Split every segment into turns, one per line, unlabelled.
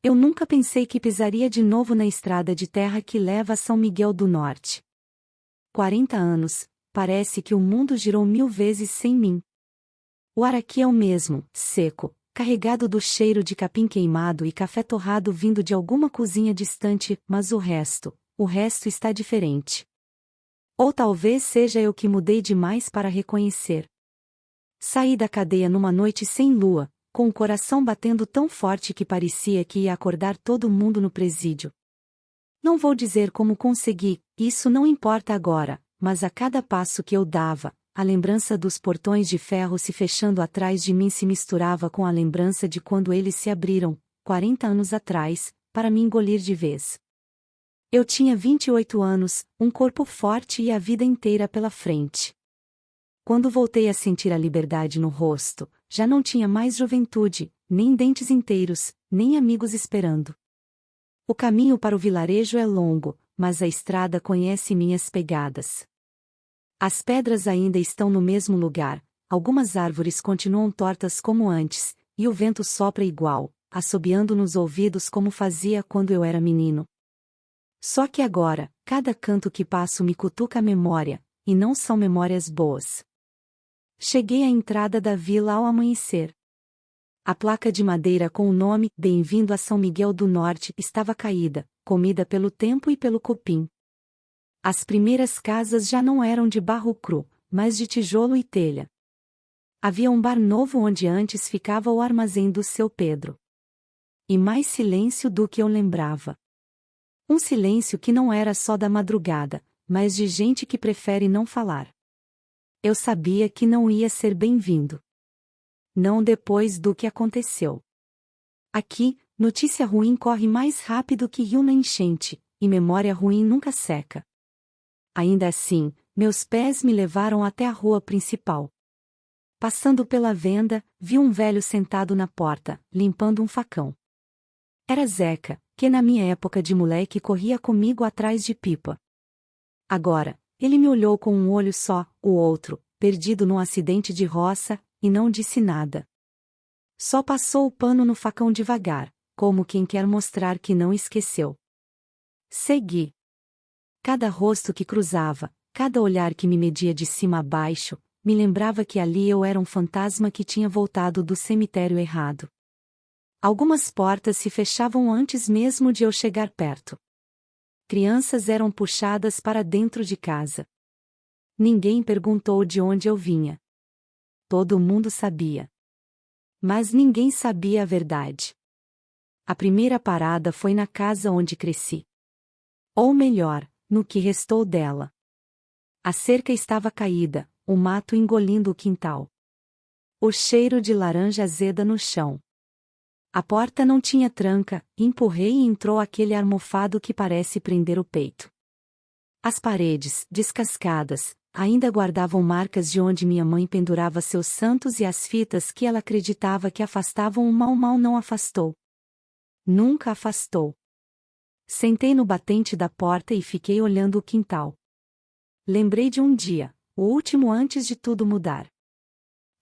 Eu nunca pensei que pisaria de novo na estrada de terra que leva a São Miguel do Norte. 40 anos, parece que o mundo girou 1000 vezes sem mim. O ar aqui é o mesmo, seco, carregado do cheiro de capim queimado e café torrado vindo de alguma cozinha distante, mas o resto está diferente. Ou talvez seja eu que mudei demais para reconhecer. Saí da cadeia numa noite sem lua, com o coração batendo tão forte que parecia que ia acordar todo mundo no presídio. Não vou dizer como consegui, isso não importa agora, mas a cada passo que eu dava, a lembrança dos portões de ferro se fechando atrás de mim se misturava com a lembrança de quando eles se abriram, 40 anos atrás, para me engolir de vez. Eu tinha 28 anos, um corpo forte e a vida inteira pela frente. Quando voltei a sentir a liberdade no rosto, já não tinha mais juventude, nem dentes inteiros, nem amigos esperando. O caminho para o vilarejo é longo, mas a estrada conhece minhas pegadas. As pedras ainda estão no mesmo lugar, algumas árvores continuam tortas como antes, e o vento sopra igual, assobiando nos ouvidos como fazia quando eu era menino. Só que agora, cada canto que passo me cutuca a memória, e não são memórias boas. Cheguei à entrada da vila ao amanhecer. A placa de madeira com o nome Bem-vindo a São Miguel do Norte estava caída, comida pelo tempo e pelo cupim. As primeiras casas já não eram de barro cru, mas de tijolo e telha. Havia um bar novo onde antes ficava o armazém do seu Pedro. E mais silêncio do que eu lembrava. Um silêncio que não era só da madrugada, mas de gente que prefere não falar. Eu sabia que não ia ser bem-vindo. Não depois do que aconteceu. Aqui, notícia ruim corre mais rápido que rio na enchente, e memória ruim nunca seca. Ainda assim, meus pés me levaram até a rua principal. Passando pela venda, vi um velho sentado na porta, limpando um facão. Era Zeca, que na minha época de moleque corria comigo atrás de pipa. Agora, ele me olhou com um olho só, o outro, perdido num acidente de roça, e não disse nada. Só passou o pano no facão devagar, como quem quer mostrar que não esqueceu. Segui. Cada rosto que cruzava, cada olhar que me media de cima a baixo, me lembrava que ali eu era um fantasma que tinha voltado do cemitério errado. Algumas portas se fechavam antes mesmo de eu chegar perto. Crianças eram puxadas para dentro de casa. Ninguém perguntou de onde eu vinha. Todo mundo sabia. Mas ninguém sabia a verdade. A primeira parada foi na casa onde cresci. Ou melhor, no que restou dela. A cerca estava caída, o mato engolindo o quintal. O cheiro de laranja azeda no chão. A porta não tinha tranca, empurrei e entrou aquele almofado que parece prender o peito. As paredes, descascadas, ainda guardavam marcas de onde minha mãe pendurava seus santos e as fitas que ela acreditava que afastavam o mal não afastou. Nunca afastou. Sentei no batente da porta e fiquei olhando o quintal. Lembrei de um dia, o último antes de tudo mudar.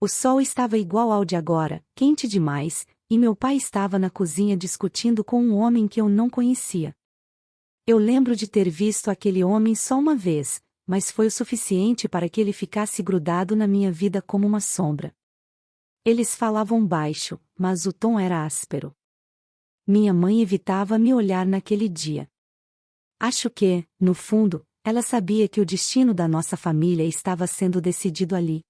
O sol estava igual ao de agora, quente demais, e meu pai estava na cozinha discutindo com um homem que eu não conhecia. Eu lembro de ter visto aquele homem só uma vez, mas foi o suficiente para que ele ficasse grudado na minha vida como uma sombra. Eles falavam baixo, mas o tom era áspero. Minha mãe evitava me olhar naquele dia. Acho que, no fundo, ela sabia que o destino da nossa família estava sendo decidido ali.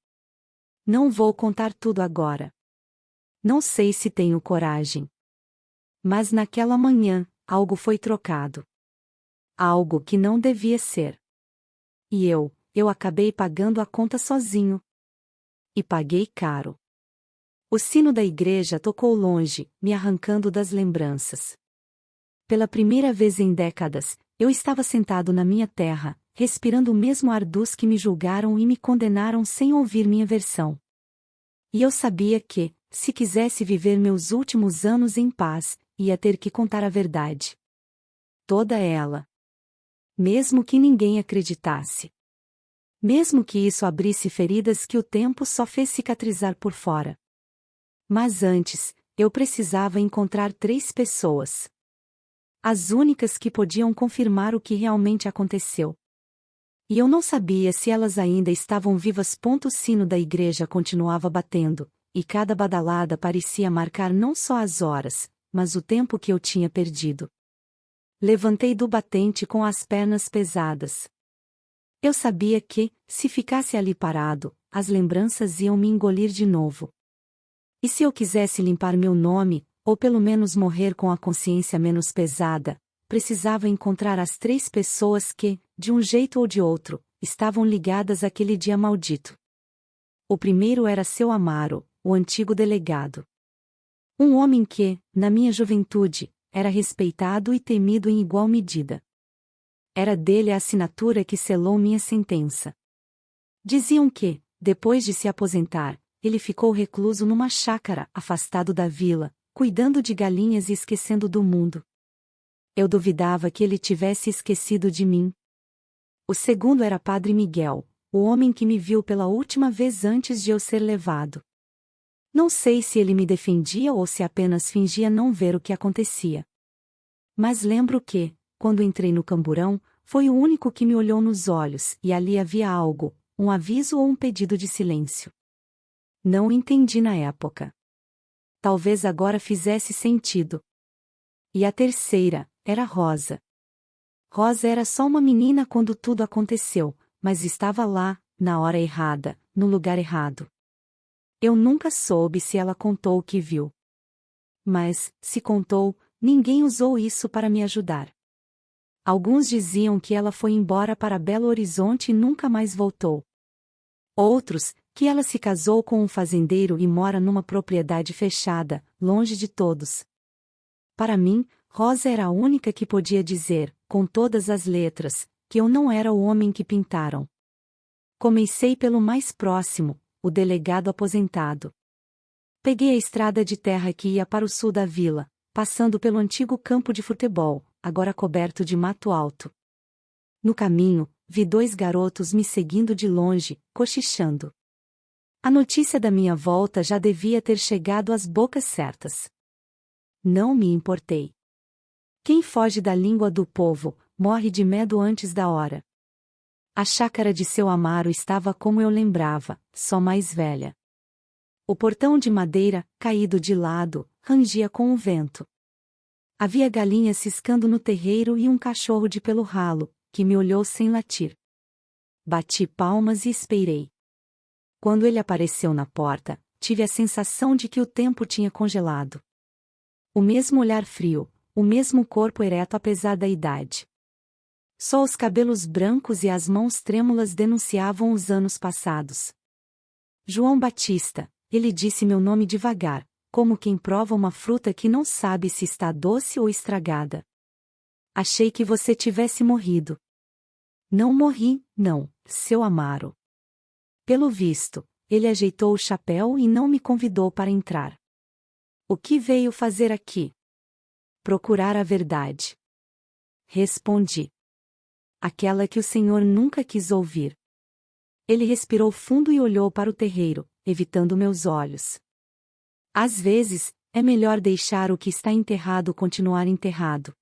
Não vou contar tudo agora. Não sei se tenho coragem. Mas naquela manhã, algo foi trocado. Algo que não devia ser. E eu acabei pagando a conta sozinho. E paguei caro. O sino da igreja tocou longe, me arrancando das lembranças. Pela primeira vez em décadas, eu estava sentado na minha terra, respirando o mesmo ar dos que me julgaram e me condenaram sem ouvir minha versão. E eu sabia que, se quisesse viver meus últimos anos em paz, ia ter que contar a verdade. Toda ela. Mesmo que ninguém acreditasse. Mesmo que isso abrisse feridas que o tempo só fez cicatrizar por fora. Mas antes, Eu precisava encontrar 3 pessoas. As únicas que podiam confirmar o que realmente aconteceu. E eu não sabia se elas ainda estavam vivas. O sino da igreja continuava batendo, e cada badalada parecia marcar não só as horas, mas o tempo que eu tinha perdido. Levantei do batente com as pernas pesadas. Eu sabia que, se ficasse ali parado, as lembranças iam me engolir de novo. E se eu quisesse limpar meu nome, ou pelo menos morrer com a consciência menos pesada, precisava encontrar as 3 pessoas que, de um jeito ou de outro, estavam ligadas àquele dia maldito. O primeiro era seu Amaro, o antigo delegado. Um homem que, na minha juventude, era respeitado e temido em igual medida. Era dele a assinatura que selou minha sentença. Diziam que, depois de se aposentar, ele ficou recluso numa chácara, afastado da vila, cuidando de galinhas e esquecendo do mundo. Eu duvidava que ele tivesse esquecido de mim. O segundo era Padre Miguel, o homem que me viu pela última vez antes de eu ser levado. Não sei se ele me defendia ou se apenas fingia não ver o que acontecia. Mas lembro que, quando entrei no camburão, foi o único que me olhou nos olhos e ali havia algo, um aviso ou um pedido de silêncio. Não entendi na época. Talvez agora fizesse sentido. E a terceira, era Rosa. Rosa era só uma menina quando tudo aconteceu, mas estava lá, na hora errada, no lugar errado. Eu nunca soube se ela contou o que viu. Mas, se contou, ninguém usou isso para me ajudar. Alguns diziam que ela foi embora para Belo Horizonte e nunca mais voltou. Outros, que ela se casou com um fazendeiro e mora numa propriedade fechada, longe de todos. Para mim, Rosa era a única que podia dizer, com todas as letras, que eu não era o homem que pintaram. Comecei pelo mais próximo, o delegado aposentado. Peguei a estrada de terra que ia para o sul da vila, passando pelo antigo campo de futebol, agora coberto de mato alto. No caminho, vi 2 garotos me seguindo de longe, cochichando. A notícia da minha volta já devia ter chegado às bocas certas. Não me importei. Quem foge da língua do povo, morre de medo antes da hora. A chácara de seu Amaro estava como eu lembrava, só mais velha. O portão de madeira, caído de lado, rangia com o vento. Havia galinhas ciscando no terreiro e um cachorro de pelo ralo, que me olhou sem latir. Bati palmas e esperei. Quando ele apareceu na porta, tive a sensação de que o tempo tinha congelado. O mesmo olhar frio, o mesmo corpo ereto apesar da idade. Só os cabelos brancos e as mãos trêmulas denunciavam os anos passados. João Batista, ele disse meu nome devagar, como quem prova uma fruta que não sabe se está doce ou estragada. Achei que você tivesse morrido. Não morri, não, seu Amaro. Pelo visto, ele ajeitou o chapéu e não me convidou para entrar. O que veio fazer aqui? Procurar a verdade. Respondi. Aquela que o Senhor nunca quis ouvir. Ele respirou fundo e olhou para o terreiro, evitando meus olhos. Às vezes, é melhor deixar o que está enterrado continuar enterrado.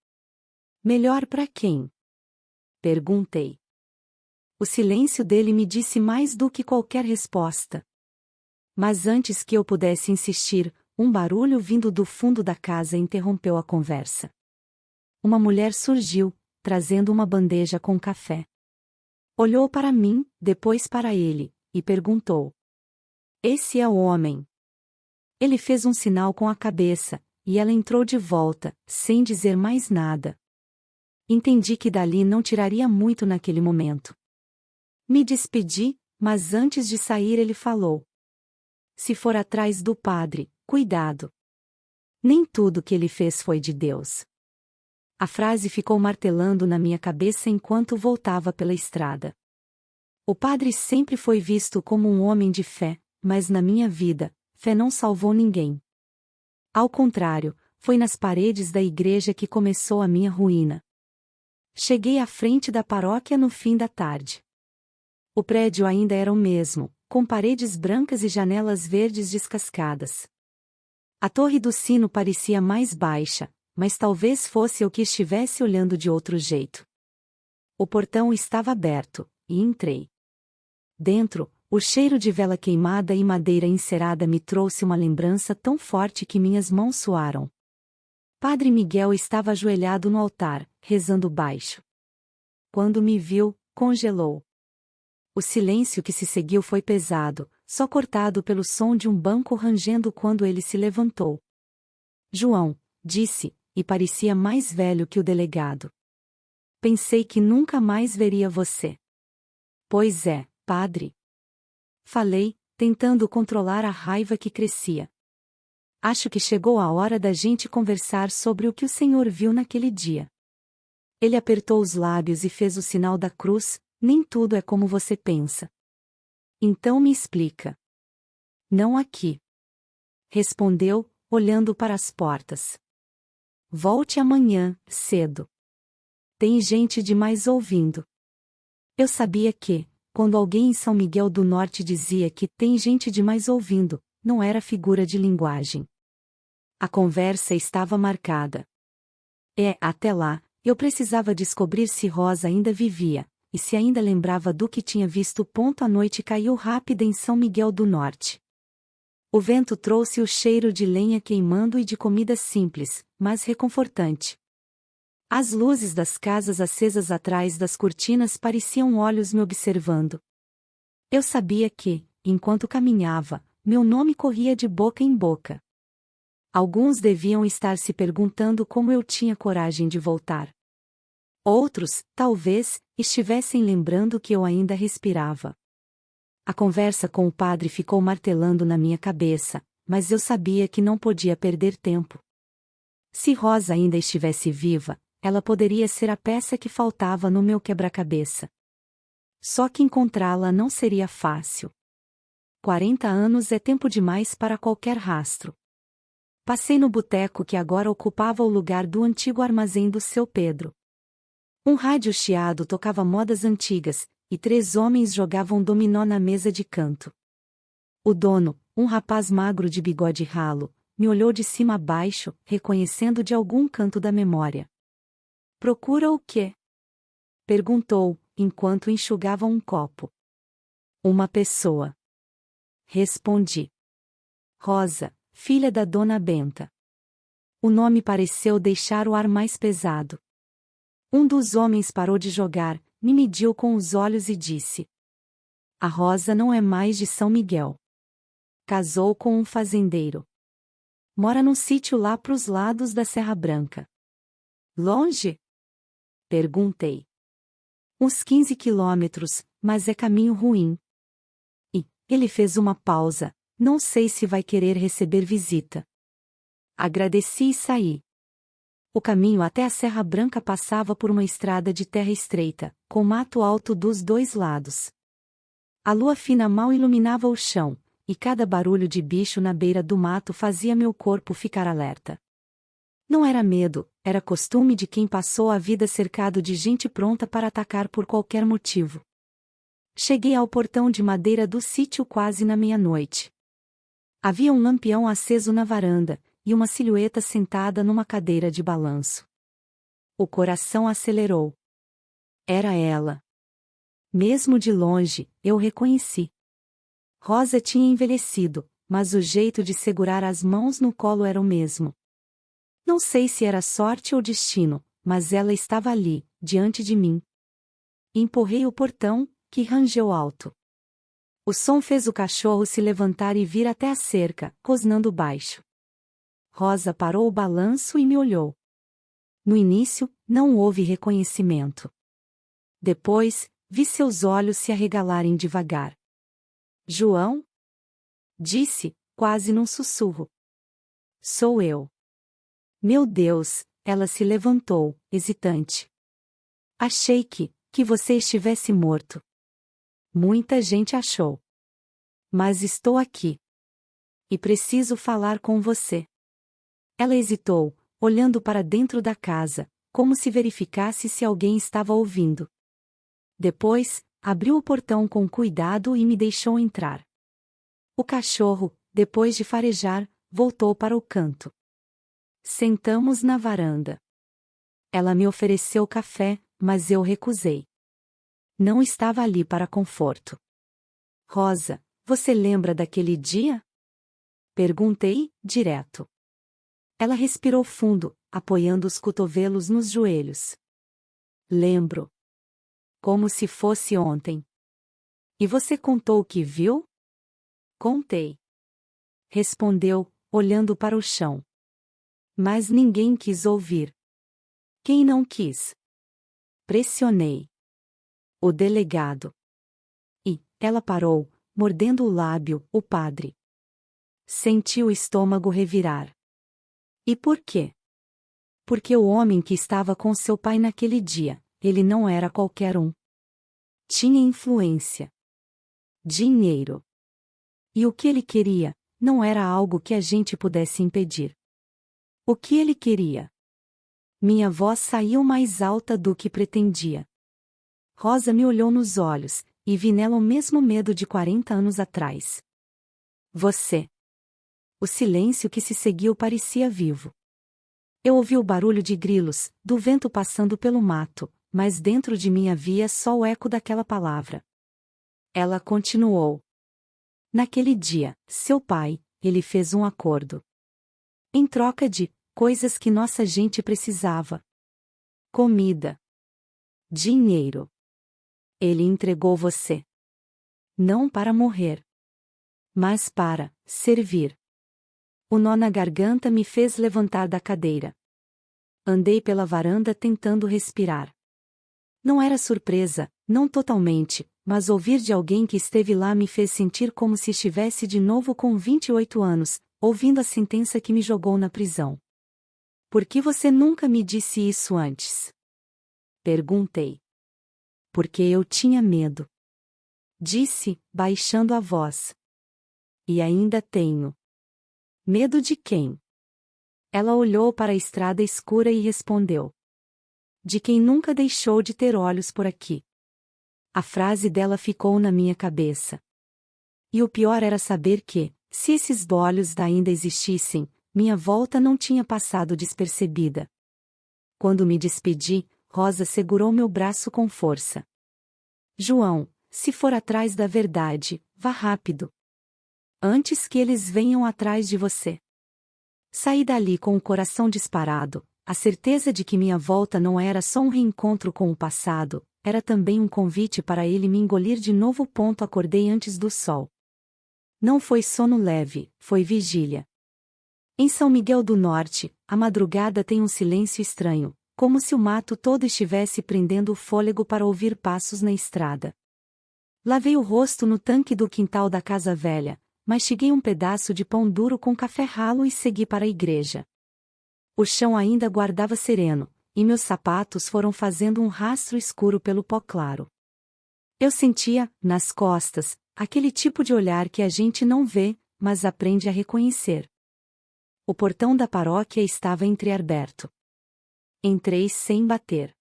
Melhor para quem? Perguntei. O silêncio dele me disse mais do que qualquer resposta. Mas antes que eu pudesse insistir, um barulho vindo do fundo da casa interrompeu a conversa. Uma mulher surgiu, trazendo uma bandeja com café. Olhou para mim, depois para ele, e perguntou: "Esse é o homem?" Ele fez um sinal com a cabeça, e ela entrou de volta, sem dizer mais nada. Entendi que dali não tiraria muito naquele momento. Me despedi, mas antes de sair ele falou: "Se for atrás do padre, cuidado. Nem tudo que ele fez foi de Deus." A frase ficou martelando na minha cabeça enquanto voltava pela estrada. O padre sempre foi visto como um homem de fé, mas na minha vida, fé não salvou ninguém. Ao contrário, foi nas paredes da igreja que começou a minha ruína. Cheguei à frente da paróquia no fim da tarde. O prédio ainda era o mesmo, com paredes brancas e janelas verdes descascadas. A torre do sino parecia mais baixa, mas talvez fosse eu que estivesse olhando de outro jeito. O portão estava aberto, e entrei. Dentro, o cheiro de vela queimada e madeira encerada me trouxe uma lembrança tão forte que minhas mãos suaram. Padre Miguel estava ajoelhado no altar, rezando baixo. Quando me viu, congelou. O silêncio que se seguiu foi pesado, só cortado pelo som de um banco rangendo quando ele se levantou. João, disse, e parecia mais velho que o delegado. Pensei que nunca mais veria você. Pois é, padre. Falei, tentando controlar a raiva que crescia. Acho que chegou a hora da gente conversar sobre o que o senhor viu naquele dia. Ele apertou os lábios e fez o sinal da cruz. Nem tudo é como você pensa. Então me explica. Não aqui. Respondeu, olhando para as portas. Volte amanhã, cedo. Tem gente demais ouvindo. Eu sabia que, quando alguém em São Miguel do Norte dizia que tem gente demais ouvindo, não era figura de linguagem. A conversa estava marcada. Até lá, eu precisava descobrir se Rosa ainda vivia. E se ainda lembrava do que tinha visto. A noite caiu rápida em São Miguel do Norte. O vento trouxe o cheiro de lenha queimando e de comida simples, mas reconfortante. As luzes das casas acesas atrás das cortinas pareciam olhos me observando. Eu sabia que, enquanto caminhava, meu nome corria de boca em boca. Alguns deviam estar se perguntando como eu tinha coragem de voltar. Outros, talvez, estivessem lembrando que eu ainda respirava. A conversa com o padre ficou martelando na minha cabeça, mas eu sabia que não podia perder tempo. Se Rosa ainda estivesse viva, ela poderia ser a peça que faltava no meu quebra-cabeça. Só que encontrá-la não seria fácil. 40 anos é tempo demais para qualquer rastro. Passei no boteco que agora ocupava o lugar do antigo armazém do seu Pedro. Um rádio chiado tocava modas antigas, e 3 homens jogavam dominó na mesa de canto. O dono, um rapaz magro de bigode ralo, me olhou de cima a baixo, reconhecendo de algum canto da memória. Procura o quê? Perguntou, enquanto enxugava um copo. Uma pessoa. Respondi. Rosa, filha da dona Benta. O nome pareceu deixar o ar mais pesado. Um dos homens parou de jogar, me mediu com os olhos e disse: A Rosa não é mais de São Miguel. Casou com um fazendeiro. Mora num sítio lá pros lados da Serra Branca. Longe? Perguntei. Uns 15 quilômetros, mas é caminho ruim. E, ele fez uma pausa, não sei se vai querer receber visita. Agradeci e saí. O caminho até a Serra Branca passava por uma estrada de terra estreita, com mato alto dos 2 lados. A lua fina mal iluminava o chão, e cada barulho de bicho na beira do mato fazia meu corpo ficar alerta. Não era medo, era costume de quem passou a vida cercado de gente pronta para atacar por qualquer motivo. Cheguei ao portão de madeira do sítio quase na meia-noite. Havia um lampião aceso na varanda, e uma silhueta sentada numa cadeira de balanço. O coração acelerou. Era ela. Mesmo de longe, eu reconheci. Rosa tinha envelhecido, mas o jeito de segurar as mãos no colo era o mesmo. Não sei se era sorte ou destino, mas ela estava ali, diante de mim. Empurrei o portão, que rangeu alto. O som fez o cachorro se levantar e vir até a cerca, rosnando baixo. Rosa parou o balanço e me olhou. No início, não houve reconhecimento. Depois, vi seus olhos se arregalarem devagar. João? Disse, quase num sussurro. Sou eu. Meu Deus, ela se levantou, hesitante. Achei que você estivesse morto. Muita gente achou. Mas estou aqui. E preciso falar com você. Ela hesitou, olhando para dentro da casa, como se verificasse se alguém estava ouvindo. Depois, abriu o portão com cuidado e me deixou entrar. O cachorro, depois de farejar, voltou para o canto. Sentamos na varanda. Ela me ofereceu café, mas eu recusei. Não estava ali para conforto. Rosa, você lembra daquele dia? Perguntei, direto. Ela respirou fundo, apoiando os cotovelos nos joelhos. Lembro. Como se fosse ontem. E você contou o que viu? Contei. Respondeu, olhando para o chão. Mas ninguém quis ouvir. Quem não quis? Pressionei. O delegado. E ela parou, mordendo o lábio, o padre. Senti o estômago revirar. E por quê? Porque o homem que estava com seu pai naquele dia, ele não era qualquer um. Tinha influência. Dinheiro. E o que ele queria, não era algo que a gente pudesse impedir. O que ele queria? Minha voz saiu mais alta do que pretendia. Rosa me olhou nos olhos, e vi nela o mesmo medo de 40 anos atrás. Você. O silêncio que se seguiu parecia vivo. Eu ouvi o barulho de grilos, do vento passando pelo mato, mas dentro de mim havia só o eco daquela palavra. Ela continuou. Naquele dia, seu pai, ele fez um acordo. Em troca de coisas que nossa gente precisava. Comida. Dinheiro. Ele entregou você. Não para morrer. Mas para servir. O nó na garganta me fez levantar da cadeira. Andei pela varanda tentando respirar. Não era surpresa, não totalmente, mas ouvir de alguém que esteve lá me fez sentir como se estivesse de novo com 28 anos, ouvindo a sentença que me jogou na prisão. Por que você nunca me disse isso antes? Perguntei. Porque eu tinha medo. Disse, baixando a voz. E ainda tenho. Medo de quem? Ela olhou para a estrada escura e respondeu. De quem nunca deixou de ter olhos por aqui. A frase dela ficou na minha cabeça. E o pior era saber que, se esses olhos ainda existissem, minha volta não tinha passado despercebida. Quando me despedi, Rosa segurou meu braço com força. João, se for atrás da verdade, vá rápido. Antes que eles venham atrás de você. Saí dali com o coração disparado, a certeza de que minha volta não era só um reencontro com o passado, era também um convite para ele me engolir de novo. Acordei antes do sol. Não foi sono leve, foi vigília. Em São Miguel do Norte, a madrugada tem um silêncio estranho, como se o mato todo estivesse prendendo o fôlego para ouvir passos na estrada. Lavei o rosto no tanque do quintal da casa velha, mastiguei um pedaço de pão duro com café ralo e segui para a igreja. O chão ainda guardava sereno, e meus sapatos foram fazendo um rastro escuro pelo pó claro. Eu sentia, nas costas, aquele tipo de olhar que a gente não vê, mas aprende a reconhecer. O portão da paróquia estava entreaberto. Entrei sem bater.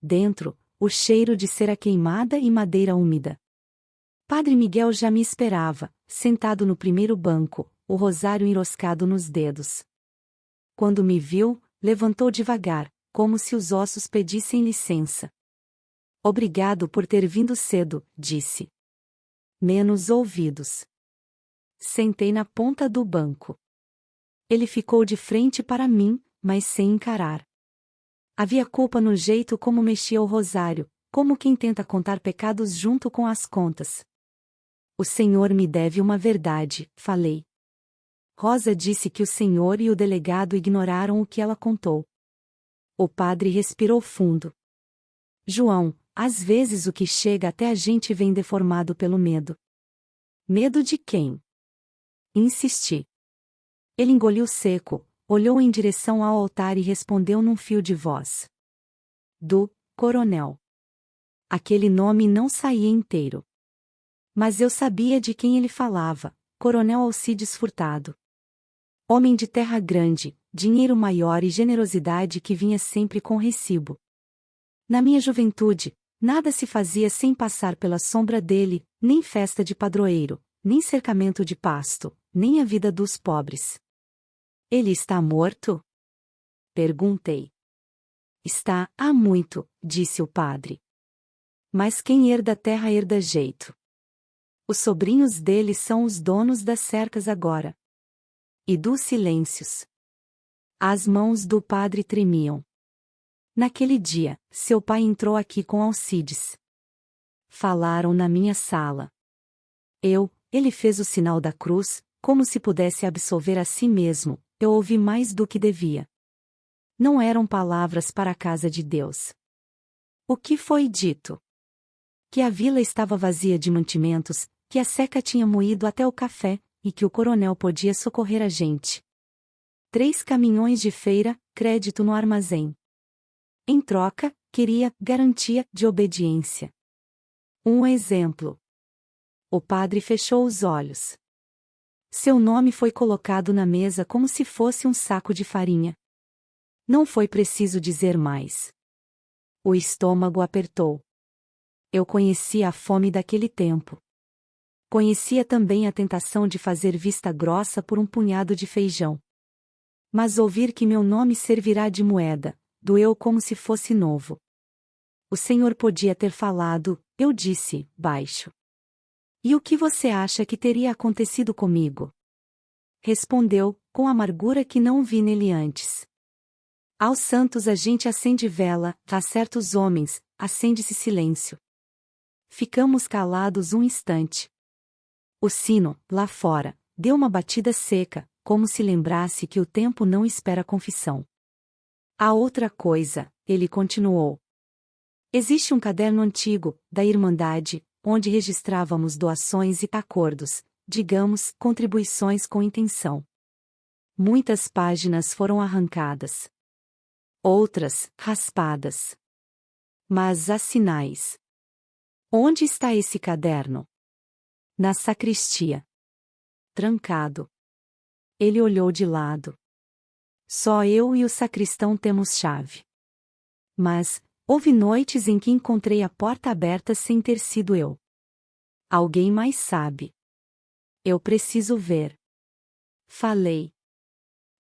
Dentro, o cheiro de cera queimada e madeira úmida. Padre Miguel já me esperava, sentado no primeiro banco, o rosário enroscado nos dedos. Quando me viu, levantou devagar, como se os ossos pedissem licença. Obrigado por ter vindo cedo, disse. Menos ouvidos. Sentei na ponta do banco. Ele ficou de frente para mim, mas sem encarar. Havia culpa no jeito como mexia o rosário, como quem tenta contar pecados junto com as contas. O senhor me deve uma verdade, falei. Rosa disse que o senhor e o delegado ignoraram o que ela contou. O padre respirou fundo. João, às vezes o que chega até a gente vem deformado pelo medo. Medo de quem? Insisti. Ele engoliu seco, olhou em direção ao altar e respondeu num fio de voz. Do coronel. Aquele nome não saía inteiro. Mas eu sabia de quem ele falava, Coronel Alcides Furtado. Homem de terra grande, dinheiro maior e generosidade que vinha sempre com recibo. Na minha juventude, nada se fazia sem passar pela sombra dele, nem festa de padroeiro, nem cercamento de pasto, nem a vida dos pobres. Ele está morto? Perguntei. Está, há muito, disse o padre. Mas quem herda a terra herda jeito. Os sobrinhos dele são os donos das cercas agora. E dos silêncios. As mãos do padre tremiam. Naquele dia, seu pai entrou aqui com Alcides. Falaram na minha sala. Ele fez o sinal da cruz, como se pudesse absolver a si mesmo. Eu ouvi mais do que devia. Não eram palavras para a casa de Deus. O que foi dito? Que a vila estava vazia de mantimentos, que a seca tinha moído até o café, e que o coronel podia socorrer a gente. 3 caminhões de feira, crédito no armazém. Em troca, queria garantia de obediência. Um exemplo. O padre fechou os olhos. Seu nome foi colocado na mesa como se fosse um saco de farinha. Não foi preciso dizer mais. O estômago apertou. Eu conhecia a fome daquele tempo. Conhecia também a tentação de fazer vista grossa por um punhado de feijão. Mas ouvir que meu nome servirá de moeda, doeu como se fosse novo. O Senhor podia ter falado, eu disse, baixo. E o que você acha que teria acontecido comigo? Respondeu, com amargura que não vi nele antes. Aos santos a gente acende vela, a certos homens, acende-se silêncio. Ficamos calados um instante. O sino, lá fora, deu uma batida seca, como se lembrasse que o tempo não espera confissão. Há outra coisa, ele continuou. Existe um caderno antigo, da Irmandade, onde registrávamos doações e acordos, digamos, contribuições com intenção. Muitas páginas foram arrancadas. Outras, raspadas. Mas há sinais. Onde está esse caderno? Na sacristia. Trancado. Ele olhou de lado. Só eu e o sacristão temos chave. Mas, houve noites em que encontrei a porta aberta sem ter sido eu. Alguém mais sabe. Eu preciso ver. Falei.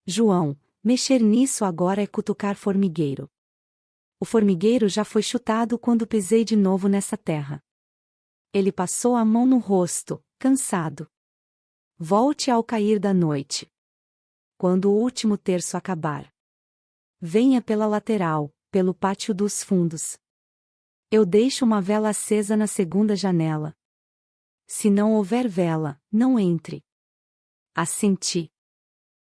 João, mexer nisso agora é cutucar formigueiro. O formigueiro já foi chutado quando pisei de novo nessa terra. Ele passou a mão no rosto, cansado. Volte ao cair da noite. Quando o último terço acabar. Venha pela lateral, pelo pátio dos fundos. Eu deixo uma vela acesa na segunda janela. Se não houver vela, não entre. Assenti.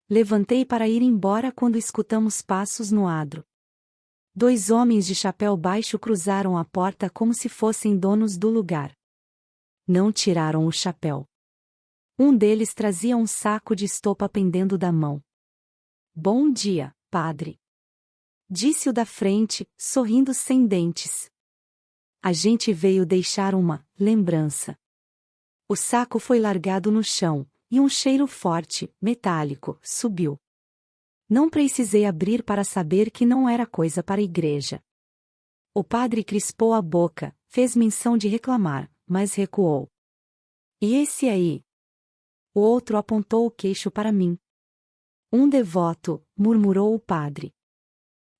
Levantei para ir embora quando escutamos passos no adro. 2 homens de chapéu baixo cruzaram a porta como se fossem donos do lugar. Não tiraram o chapéu. Um deles trazia um saco de estopa pendendo da mão. Bom dia, padre. Disse o da frente, sorrindo sem dentes. A gente veio deixar uma lembrança. O saco foi largado no chão, e um cheiro forte, metálico, subiu. Não precisei abrir para saber que não era coisa para a igreja. O padre crispou a boca, fez menção de reclamar, mas recuou. E esse aí? O outro apontou o queixo para mim. Um devoto, murmurou o padre.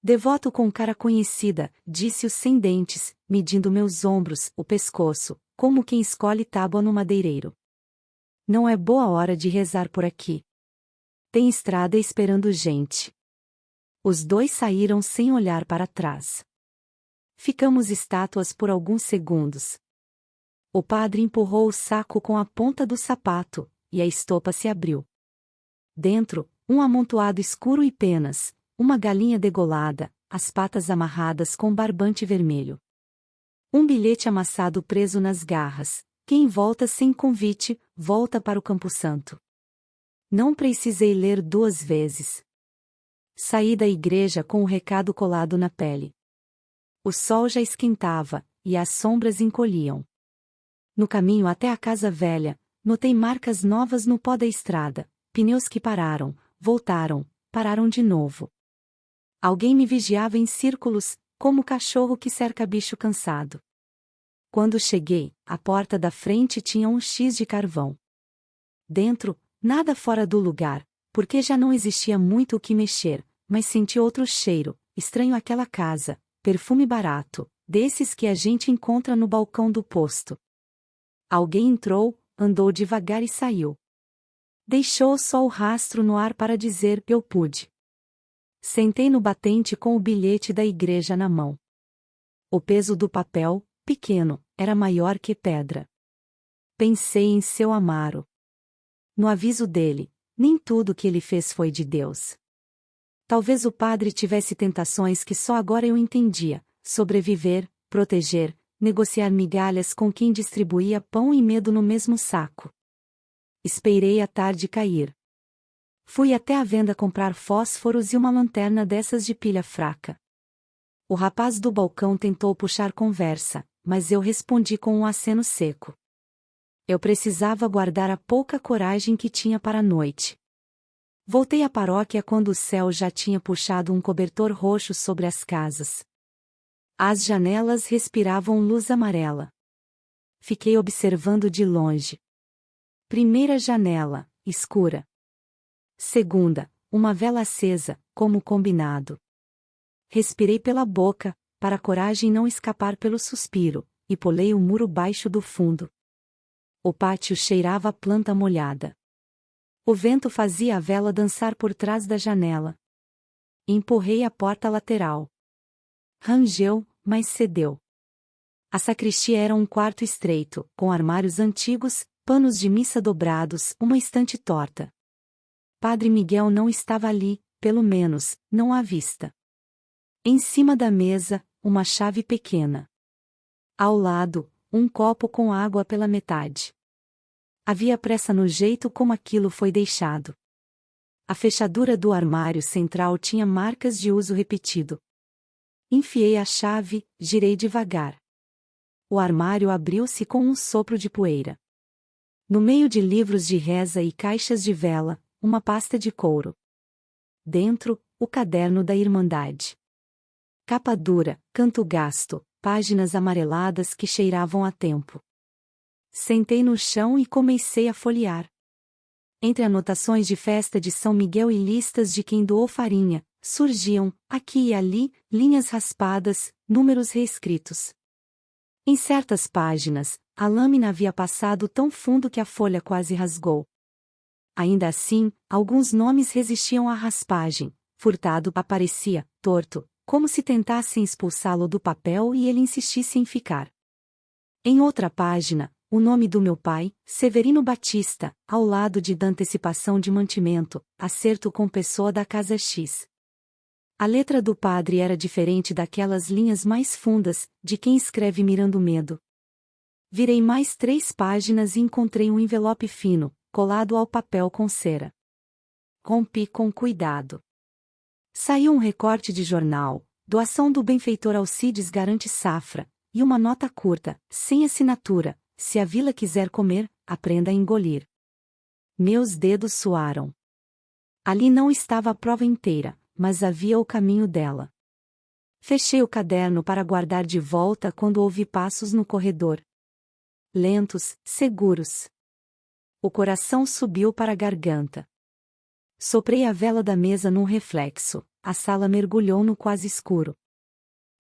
Devoto com cara conhecida, disse-o sem dentes, medindo meus ombros, o pescoço, como quem escolhe tábua no madeireiro. Não é boa hora de rezar por aqui. Tem estrada esperando gente. Os 2 saíram sem olhar para trás. Ficamos estátuas por alguns segundos. O padre empurrou o saco com a ponta do sapato, e a estopa se abriu. Dentro, um amontoado escuro e penas, uma galinha degolada, as patas amarradas com barbante vermelho. Um bilhete amassado preso nas garras. Quem volta sem convite, volta para o Campo Santo. Não precisei ler 2 vezes. Saí da igreja com o recado colado na pele. O sol já esquentava, e as sombras encolhiam. No caminho até a casa velha, notei marcas novas no pó da estrada, pneus que pararam, voltaram, pararam de novo. Alguém me vigiava em círculos, como cachorro que cerca bicho cansado. Quando cheguei, a porta da frente tinha um X de carvão. Dentro, Nada fora do lugar, porque já não existia muito o que mexer, mas senti outro cheiro, estranho àquela casa, perfume barato, desses que a gente encontra no balcão do posto. Alguém entrou, andou devagar e saiu. Deixou só o rastro no ar para dizer: eu pude. Sentei no batente com o bilhete da igreja na mão. O peso do papel, pequeno, era maior que pedra. Pensei em seu Amaro. No aviso dele, nem tudo que ele fez foi de Deus. Talvez o padre tivesse tentações que só agora eu entendia: sobreviver, proteger, negociar migalhas com quem distribuía pão e medo no mesmo saco. Esperei a tarde cair. Fui até a venda comprar fósforos e uma lanterna dessas de pilha fraca. O rapaz do balcão tentou puxar conversa, mas eu respondi com um aceno seco. Eu precisava guardar a pouca coragem que tinha para a noite. Voltei à paróquia quando o céu já tinha puxado um cobertor roxo sobre as casas. As janelas respiravam luz amarela. Fiquei observando de longe. Primeira janela, escura. Segunda, uma vela acesa, como combinado. Respirei pela boca, para a coragem não escapar pelo suspiro, e pulei o muro baixo do fundo. O pátio cheirava a planta molhada. O vento fazia a vela dançar por trás da janela. Empurrei a porta lateral. Rangeu, mas cedeu. A sacristia era um quarto estreito, com armários antigos, panos de missa dobrados, uma estante torta. Padre Miguel não estava ali, pelo menos, não à vista. Em cima da mesa, uma chave pequena. Ao lado, um copo com água pela metade. Havia pressa no jeito como aquilo foi deixado. A fechadura do armário central tinha marcas de uso repetido. Enfiei a chave, girei devagar. O armário abriu-se com um sopro de poeira. No meio de livros de reza e caixas de vela, uma pasta de couro. Dentro, o caderno da Irmandade. Capa dura, canto gasto, páginas amareladas que cheiravam a tempo. Sentei no chão e comecei a folhear. Entre anotações de festa de São Miguel e listas de quem doou farinha, surgiam, aqui e ali, linhas raspadas, números reescritos. Em certas páginas, a lâmina havia passado tão fundo que a folha quase rasgou. Ainda assim, alguns nomes resistiam à raspagem. Furtado aparecia, torto, como se tentassem expulsá-lo do papel e ele insistisse em ficar. Em outra página, o nome do meu pai, Severino Batista, ao lado de da antecipação de mantimento, acerto com pessoa da casa X. A letra do padre era diferente daquelas linhas mais fundas, de quem escreve mirando medo. Virei mais 3 páginas e encontrei um envelope fino, colado ao papel com cera. Rompi com cuidado. Saiu um recorte de jornal, doação do benfeitor Alcides Garante Safra, e uma nota curta, sem assinatura: se a vila quiser comer, aprenda a engolir. Meus dedos suaram. Ali não estava a prova inteira, mas havia o caminho dela. Fechei o caderno para guardar de volta quando ouvi passos no corredor. Lentos, seguros. O coração subiu para a garganta. Soprei a vela da mesa num reflexo, a sala mergulhou no quase escuro.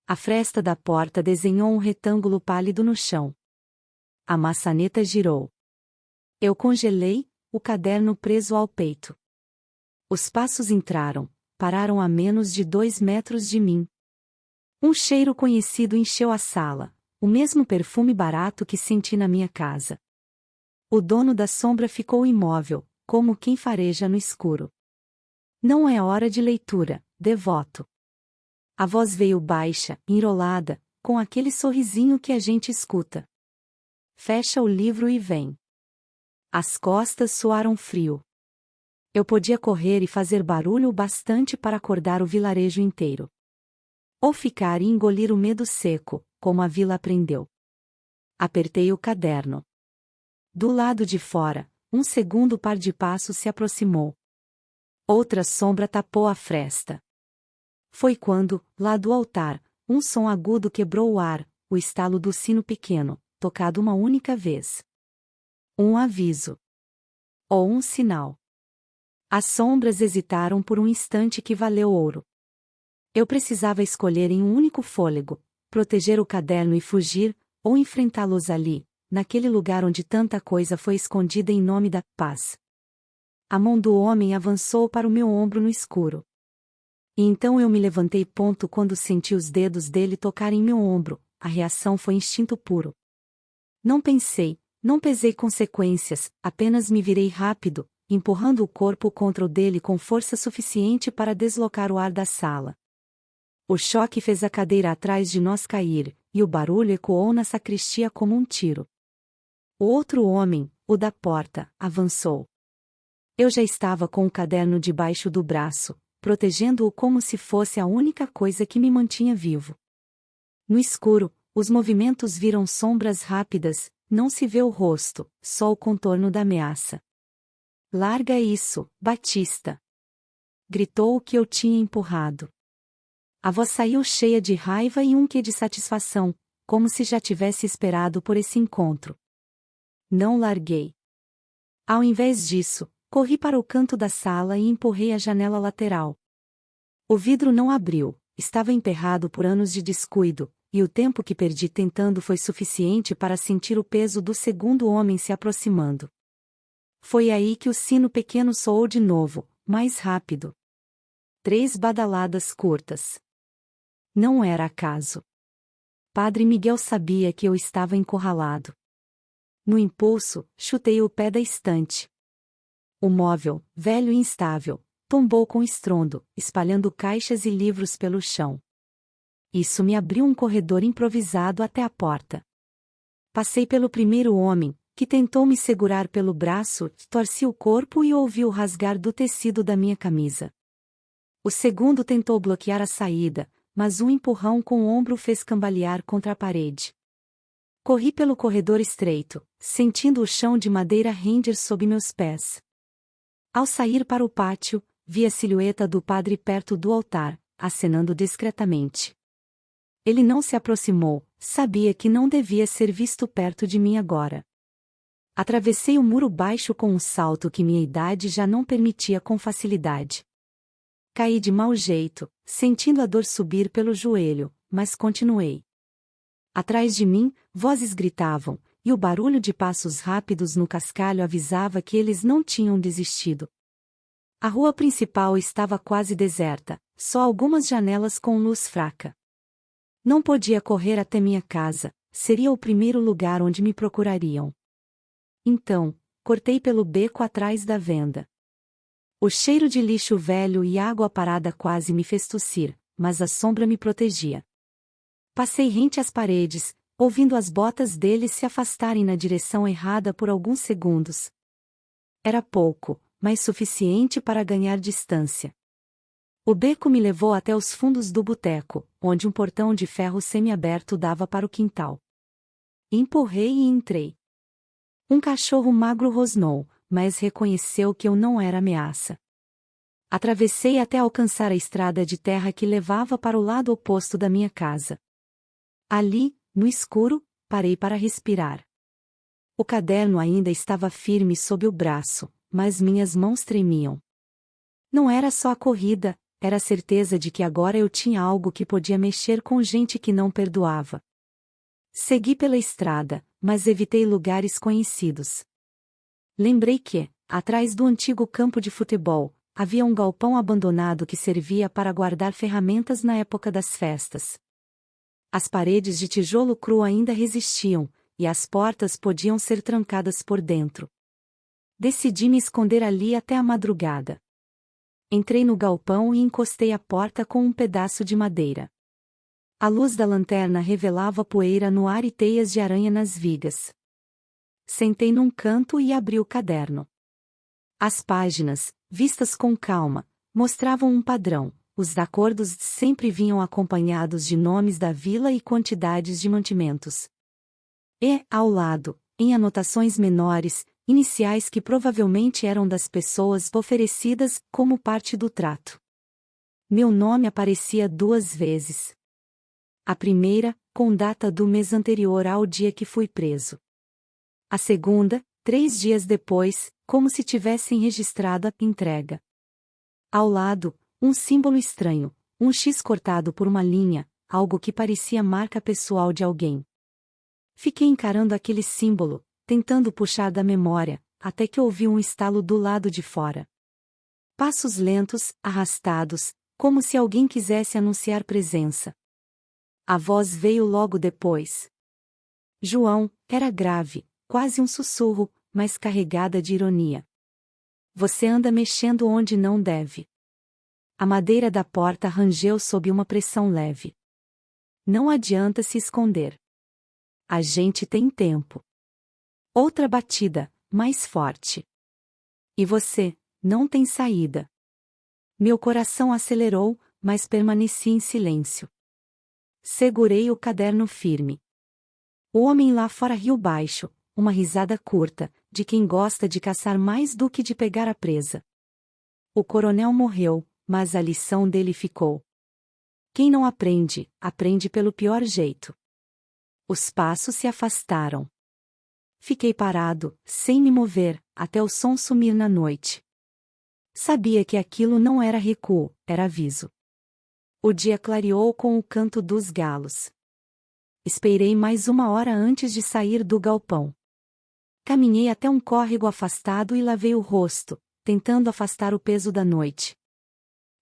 A fresta da porta desenhou um retângulo pálido no chão. A maçaneta girou. Eu congelei, o caderno preso ao peito. Os passos entraram, pararam a menos de 2 metros de mim. Um cheiro conhecido encheu a sala, o mesmo perfume barato que senti na minha casa. O dono da sombra ficou imóvel, como quem fareja no escuro. Não é hora de leitura, devoto. A voz veio baixa, enrolada, com aquele sorrisinho que a gente escuta. Fecha o livro e vem. As costas soaram frio. Eu podia correr e fazer barulho o bastante para acordar o vilarejo inteiro. Ou ficar e engolir o medo seco, como a vila aprendeu. Apertei o caderno. Do lado de fora, um segundo par de passos se aproximou. Outra sombra tapou a fresta. Foi quando, lá do altar, um som agudo quebrou o ar, o estalo do sino pequeno, tocado uma única vez. Um aviso. ou um sinal. As sombras hesitaram por um instante que valeu ouro. Eu precisava escolher em um único fôlego, proteger o caderno e fugir, ou enfrentá-los ali, naquele lugar onde tanta coisa foi escondida em nome da paz. A mão do homem avançou para o meu ombro no escuro. E então eu me levantei quando senti os dedos dele tocarem meu ombro. A reação foi instinto puro. Não pensei, não pesei consequências, apenas me virei rápido, empurrando o corpo contra o dele com força suficiente para deslocar o ar da sala. O choque fez a cadeira atrás de nós cair, e o barulho ecoou na sacristia como um tiro. O outro homem, o da porta, avançou. Eu já estava com o caderno debaixo do braço, protegendo-o como se fosse a única coisa que me mantinha vivo. No escuro, os movimentos viram sombras rápidas, não se vê o rosto, só o contorno da ameaça. Larga isso, Batista! Gritou o que eu tinha empurrado. A voz saiu cheia de raiva e um quê de satisfação, como se já tivesse esperado por esse encontro. Não larguei. Ao invés disso, corri para o canto da sala e empurrei a janela lateral. O vidro não abriu, estava emperrado por anos de descuido, e o tempo que perdi tentando foi suficiente para sentir o peso do segundo homem se aproximando. Foi aí que o sino pequeno soou de novo, mais rápido. 3 badaladas curtas. Não era acaso. Padre Miguel sabia que eu estava encurralado. No impulso, chutei o pé da estante. O móvel, velho e instável, tombou com estrondo, espalhando caixas e livros pelo chão. Isso me abriu um corredor improvisado até a porta. Passei pelo primeiro homem, que tentou me segurar pelo braço, torci o corpo e ouvi o rasgar do tecido da minha camisa. O segundo tentou bloquear a saída, mas um empurrão com o ombro fez cambalear contra a parede. Corri pelo corredor estreito, sentindo o chão de madeira render sob meus pés. Ao sair para o pátio, vi a silhueta do padre perto do altar, acenando discretamente. Ele não se aproximou, sabia que não devia ser visto perto de mim agora. Atravessei o muro baixo com um salto que minha idade já não permitia com facilidade. Caí de mau jeito, sentindo a dor subir pelo joelho, mas continuei. Atrás de mim, vozes gritavam, e o barulho de passos rápidos no cascalho avisava que eles não tinham desistido. A rua principal estava quase deserta, só algumas janelas com luz fraca. Não podia correr até minha casa, seria o primeiro lugar onde me procurariam. Então, cortei pelo beco atrás da venda. O cheiro de lixo velho e água parada quase me fez tossir, mas a sombra me protegia. Passei rente às paredes, ouvindo as botas deles se afastarem na direção errada por alguns segundos. Era pouco, mas suficiente para ganhar distância. O beco me levou até os fundos do boteco, onde um portão de ferro semiaberto dava para o quintal. Empurrei e entrei. Um cachorro magro rosnou, mas reconheceu que eu não era ameaça. Atravessei até alcançar a estrada de terra que levava para o lado oposto da minha casa. Ali, no escuro, parei para respirar. O caderno ainda estava firme sob o braço, mas minhas mãos tremiam. Não era só a corrida, era a certeza de que agora eu tinha algo que podia mexer com gente que não perdoava. Segui pela estrada, mas evitei lugares conhecidos. Lembrei que, atrás do antigo campo de futebol, havia um galpão abandonado que servia para guardar ferramentas na época das festas. As paredes de tijolo cru ainda resistiam, e as portas podiam ser trancadas por dentro. Decidi me esconder ali até a madrugada. Entrei no galpão e encostei a porta com um pedaço de madeira. A luz da lanterna revelava poeira no ar e teias de aranha nas vigas. Sentei num canto e abri o caderno. As páginas, vistas com calma, mostravam um padrão. Os acordos sempre vinham acompanhados de nomes da vila e quantidades de mantimentos. E, ao lado, em anotações menores, iniciais que provavelmente eram das pessoas oferecidas como parte do trato. Meu nome aparecia 2 vezes. A primeira, com data do mês anterior ao dia que fui preso. A segunda, 3 dias depois, como se tivessem registrado a entrega. Ao lado, um símbolo estranho, um X cortado por uma linha, algo que parecia marca pessoal de alguém. Fiquei encarando aquele símbolo, tentando puxar da memória, até que ouvi um estalo do lado de fora. Passos lentos, arrastados, como se alguém quisesse anunciar presença. A voz veio logo depois. João, era grave, quase um sussurro, mas carregada de ironia. Você anda mexendo onde não deve. A madeira da porta rangeu sob uma pressão leve. Não adianta se esconder. A gente tem tempo. Outra batida, mais forte. E você, não tem saída. Meu coração acelerou, mas permaneci em silêncio. Segurei o caderno firme. O homem lá fora riu baixo, uma risada curta, de quem gosta de caçar mais do que de pegar a presa. O coronel morreu, mas a lição dele ficou. Quem não aprende, aprende pelo pior jeito. Os passos se afastaram. Fiquei parado, sem me mover, até o som sumir na noite. Sabia que aquilo não era recuo, era aviso. O dia clareou com o canto dos galos. Esperei mais 1 hora antes de sair do galpão. Caminhei até um córrego afastado e lavei o rosto, tentando afastar o peso da noite.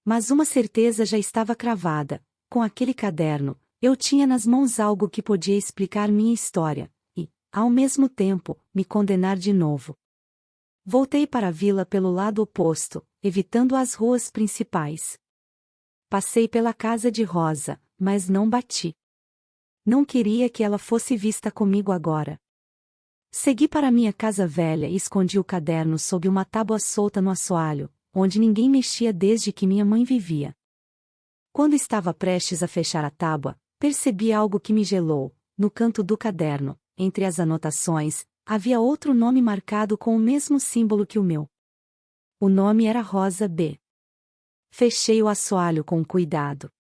Mas uma certeza já estava cravada: com aquele caderno, eu tinha nas mãos algo que podia explicar minha história, e, ao mesmo tempo, me condenar de novo. Voltei para a vila pelo lado oposto, evitando as ruas principais. Passei pela casa de Rosa, mas não bati. Não queria que ela fosse vista comigo agora. Segui para minha casa velha e escondi o caderno sob uma tábua solta no assoalho, onde ninguém mexia desde que minha mãe vivia. Quando estava prestes a fechar a tábua, percebi algo que me gelou. No canto do caderno, entre as anotações, havia outro nome marcado com o mesmo símbolo que o meu. O nome era Rosa B. Fechei o assoalho com cuidado.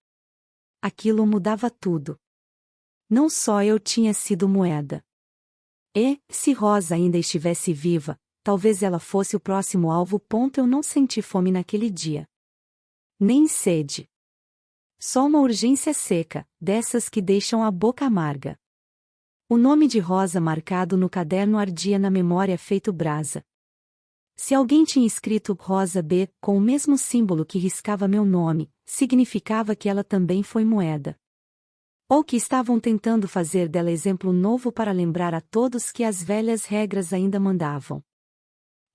Aquilo mudava tudo. Não só eu tinha sido moeda. E, se Rosa ainda estivesse viva, talvez ela fosse o próximo alvo. Eu não senti fome naquele dia. Nem sede. Só uma urgência seca, dessas que deixam a boca amarga. O nome de Rosa marcado no caderno ardia na memória feito brasa. Se alguém tinha escrito Rosa B com o mesmo símbolo que riscava meu nome, significava que ela também foi moeda. Ou que estavam tentando fazer dela exemplo novo para lembrar a todos que as velhas regras ainda mandavam.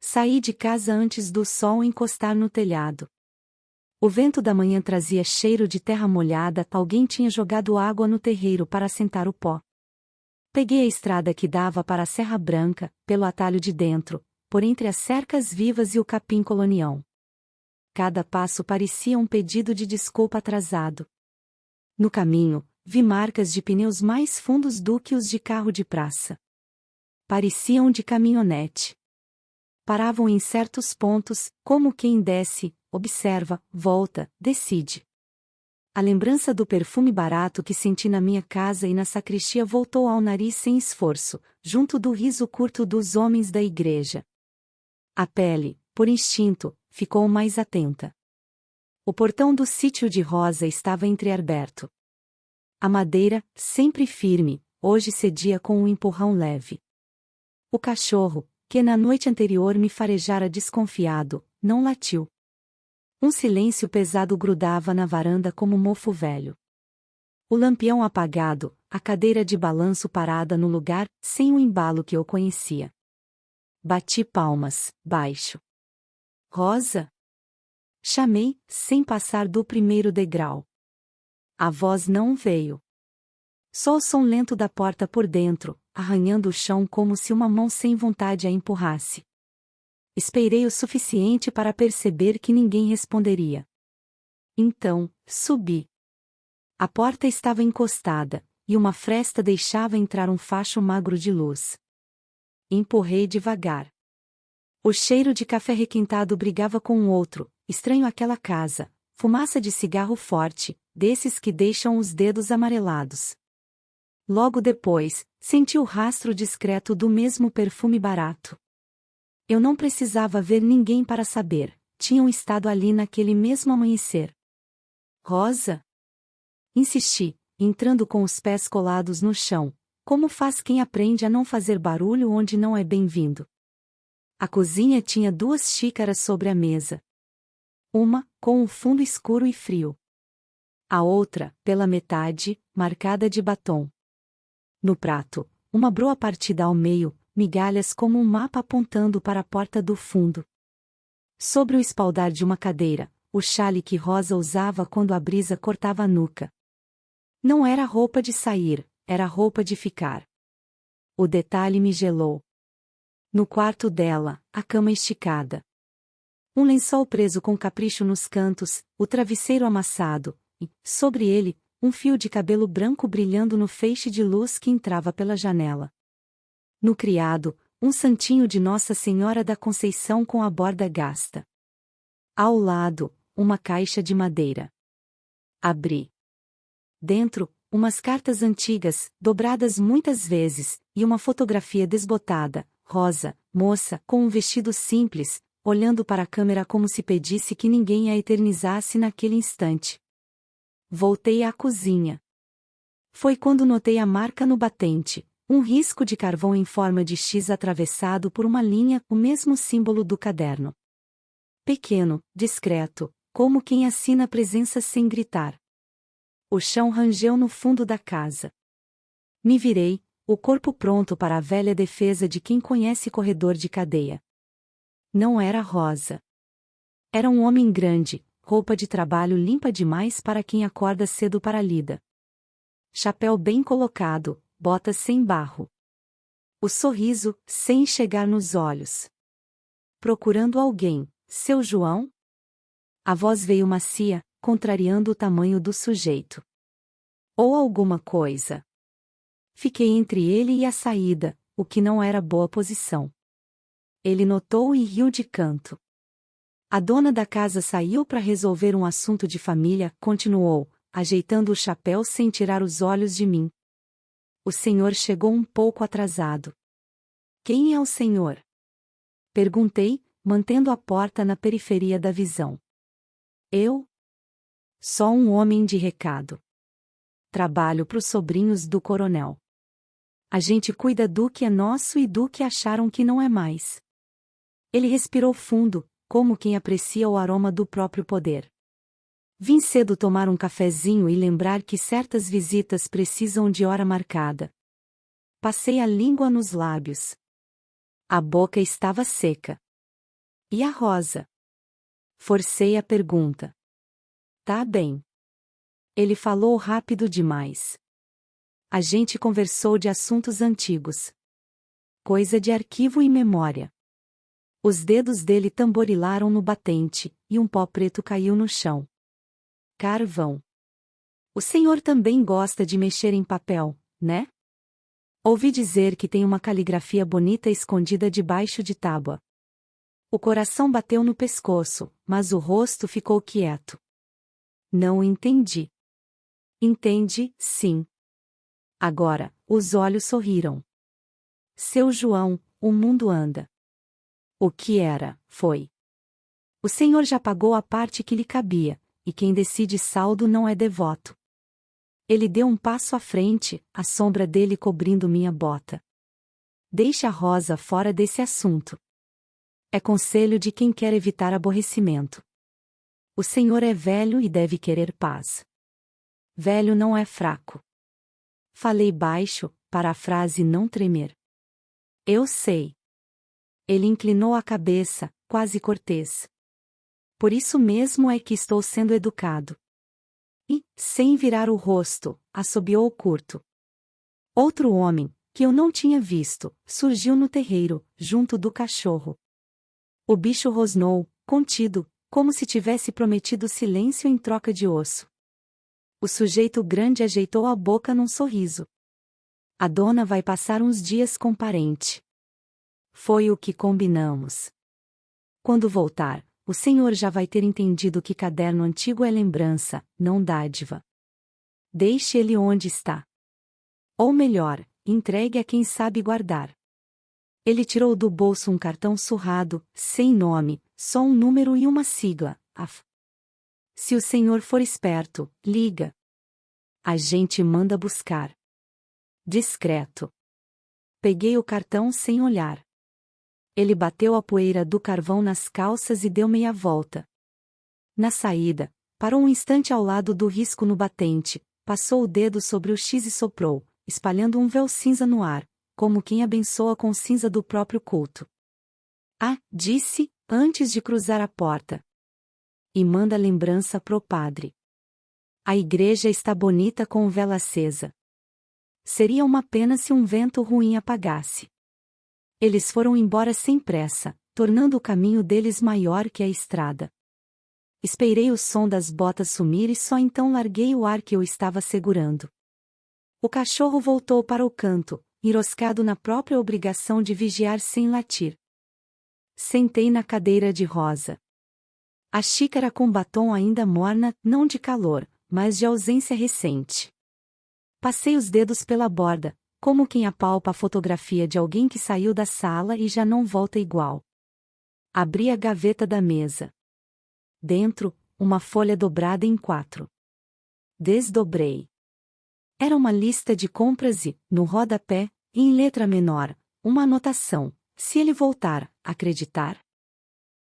Saí de casa antes do sol encostar no telhado. O vento da manhã trazia cheiro de terra molhada. Alguém tinha jogado água no terreiro para assentar o pó. Peguei a estrada que dava para a Serra Branca, pelo atalho de dentro, por entre as cercas vivas e o capim colonial. Cada passo parecia um pedido de desculpa atrasado. No caminho, vi marcas de pneus mais fundos do que os de carro de praça. Pareciam de caminhonete. Paravam em certos pontos, como quem desce, observa, volta, decide. A lembrança do perfume barato que senti na minha casa e na sacristia voltou ao nariz sem esforço, junto do riso curto dos homens da igreja. A pele, por instinto, ficou mais atenta. O portão do sítio de Rosa estava entreaberto. A madeira, sempre firme, hoje cedia com um empurrão leve. O cachorro, que na noite anterior me farejara desconfiado, não latiu. Um silêncio pesado grudava na varanda como mofo velho. O lampião apagado, a cadeira de balanço parada no lugar, sem o embalo que eu conhecia. Bati palmas, baixo. Rosa? Chamei, sem passar do primeiro degrau. A voz não veio. Só o som lento da porta por dentro, arranhando o chão como se uma mão sem vontade a empurrasse. Esperei o suficiente para perceber que ninguém responderia. Então, subi. A porta estava encostada, e uma fresta deixava entrar um facho magro de luz. Empurrei devagar. O cheiro de café requintado brigava com um outro, estranho àquela casa, fumaça de cigarro forte, desses que deixam os dedos amarelados. Logo depois, senti o rastro discreto do mesmo perfume barato. Eu não precisava ver ninguém para saber, tinham estado ali naquele mesmo amanhecer. Rosa? Insisti, entrando com os pés colados no chão, como faz quem aprende a não fazer barulho onde não é bem-vindo. A cozinha tinha 2 xícaras sobre a mesa. Uma, com o fundo escuro e frio. A outra, pela metade, marcada de batom. No prato, uma broa partida ao meio, migalhas como um mapa apontando para a porta do fundo. Sobre o espaldar de uma cadeira, o chale que Rosa usava quando a brisa cortava a nuca. Não era roupa de sair, era roupa de ficar. O detalhe me gelou. No quarto dela, a cama esticada. Um lençol preso com capricho nos cantos, o travesseiro amassado, e, sobre ele, um fio de cabelo branco brilhando no feixe de luz que entrava pela janela. No criado, um santinho de Nossa Senhora da Conceição com a borda gasta. Ao lado, uma caixa de madeira. Abri. Dentro, umas cartas antigas, dobradas muitas vezes, e uma fotografia desbotada, Rosa, moça, com um vestido simples, olhando para a câmera como se pedisse que ninguém a eternizasse naquele instante. Voltei à cozinha. Foi quando notei a marca no batente, um risco de carvão em forma de X atravessado por uma linha, o mesmo símbolo do caderno. Pequeno, discreto, como quem assina presença sem gritar. O chão rangeu no fundo da casa. Me virei, o corpo pronto para a velha defesa de quem conhece corredor de cadeia. Não era Rosa. Era um homem grande, roupa de trabalho limpa demais para quem acorda cedo para a lida. Chapéu bem colocado, botas sem barro. O sorriso, sem chegar nos olhos. Procurando alguém, seu João? A voz veio macia, contrariando o tamanho do sujeito. Ou alguma coisa. Fiquei entre ele e a saída, o que não era boa posição. Ele notou e riu de canto. A dona da casa saiu para resolver um assunto de família, continuou, ajeitando o chapéu sem tirar os olhos de mim. O senhor chegou um pouco atrasado. Quem é o senhor? Perguntei, mantendo a porta na periferia da visão. Eu? Só um homem de recado. Trabalho para os sobrinhos do coronel. A gente cuida do que é nosso e do que acharam que não é mais. Ele respirou fundo, como quem aprecia o aroma do próprio poder. Vim cedo tomar um cafezinho e lembrar que certas visitas precisam de hora marcada. Passei a língua nos lábios. A boca estava seca. E a Rosa? Forcei a pergunta. Tá bem. Ele falou rápido demais. A gente conversou de assuntos antigos. Coisa de arquivo e memória. Os dedos dele tamborilaram no batente, e um pó preto caiu no chão. Carvão. O senhor também gosta de mexer em papel, né? Ouvi dizer que tem uma caligrafia bonita escondida debaixo de tábua. O coração bateu no pescoço, mas o rosto ficou quieto. Não entendi. Entende, sim. Agora, os olhos sorriram. Seu João, o mundo anda. O que era, foi. O senhor já pagou a parte que lhe cabia, e quem decide saldo não é devoto. Ele deu um passo à frente, a sombra dele cobrindo minha bota. Deixe a Rosa fora desse assunto. É conselho de quem quer evitar aborrecimento. O senhor é velho e deve querer paz. Velho não é fraco. Falei baixo, para a frase não tremer. Eu sei. Ele inclinou a cabeça, quase cortês. Por isso mesmo é que estou sendo educado. E, sem virar o rosto, assobiou curto. Outro homem, que eu não tinha visto, surgiu no terreiro, junto do cachorro. O bicho rosnou, contido, como se tivesse prometido silêncio em troca de osso. O sujeito grande ajeitou a boca num sorriso. A dona vai passar uns dias com parente. Foi o que combinamos. Quando voltar, o senhor já vai ter entendido que caderno antigo é lembrança, não dádiva. Deixe ele onde está. Ou melhor, entregue a quem sabe guardar. Ele tirou do bolso um cartão surrado, sem nome, só um número e uma sigla, AF. Se o senhor for esperto, liga. A gente manda buscar. Discreto. Peguei o cartão sem olhar. Ele bateu a poeira do carvão nas calças e deu meia volta. Na saída, parou um instante ao lado do risco no batente, passou o dedo sobre o X e soprou, espalhando um véu cinza no ar, como quem abençoa com cinza do próprio culto. Ah, disse, antes de cruzar a porta. E manda lembrança pro padre. A igreja está bonita com vela acesa. Seria uma pena se um vento ruim apagasse. Eles foram embora sem pressa, tornando o caminho deles maior que a estrada. Esperei o som das botas sumir e só então larguei o ar que eu estava segurando. O cachorro voltou para o canto, enroscado na própria obrigação de vigiar sem latir. Sentei na cadeira de rosa. A xícara com batom ainda morna, não de calor, mas de ausência recente. Passei os dedos pela borda, como quem apalpa a fotografia de alguém que saiu da sala e já não volta igual. Abri a gaveta da mesa. Dentro, uma folha dobrada em 4. Desdobrei. Era uma lista de compras e, no rodapé, em letra menor, uma anotação: se ele voltar, acreditar.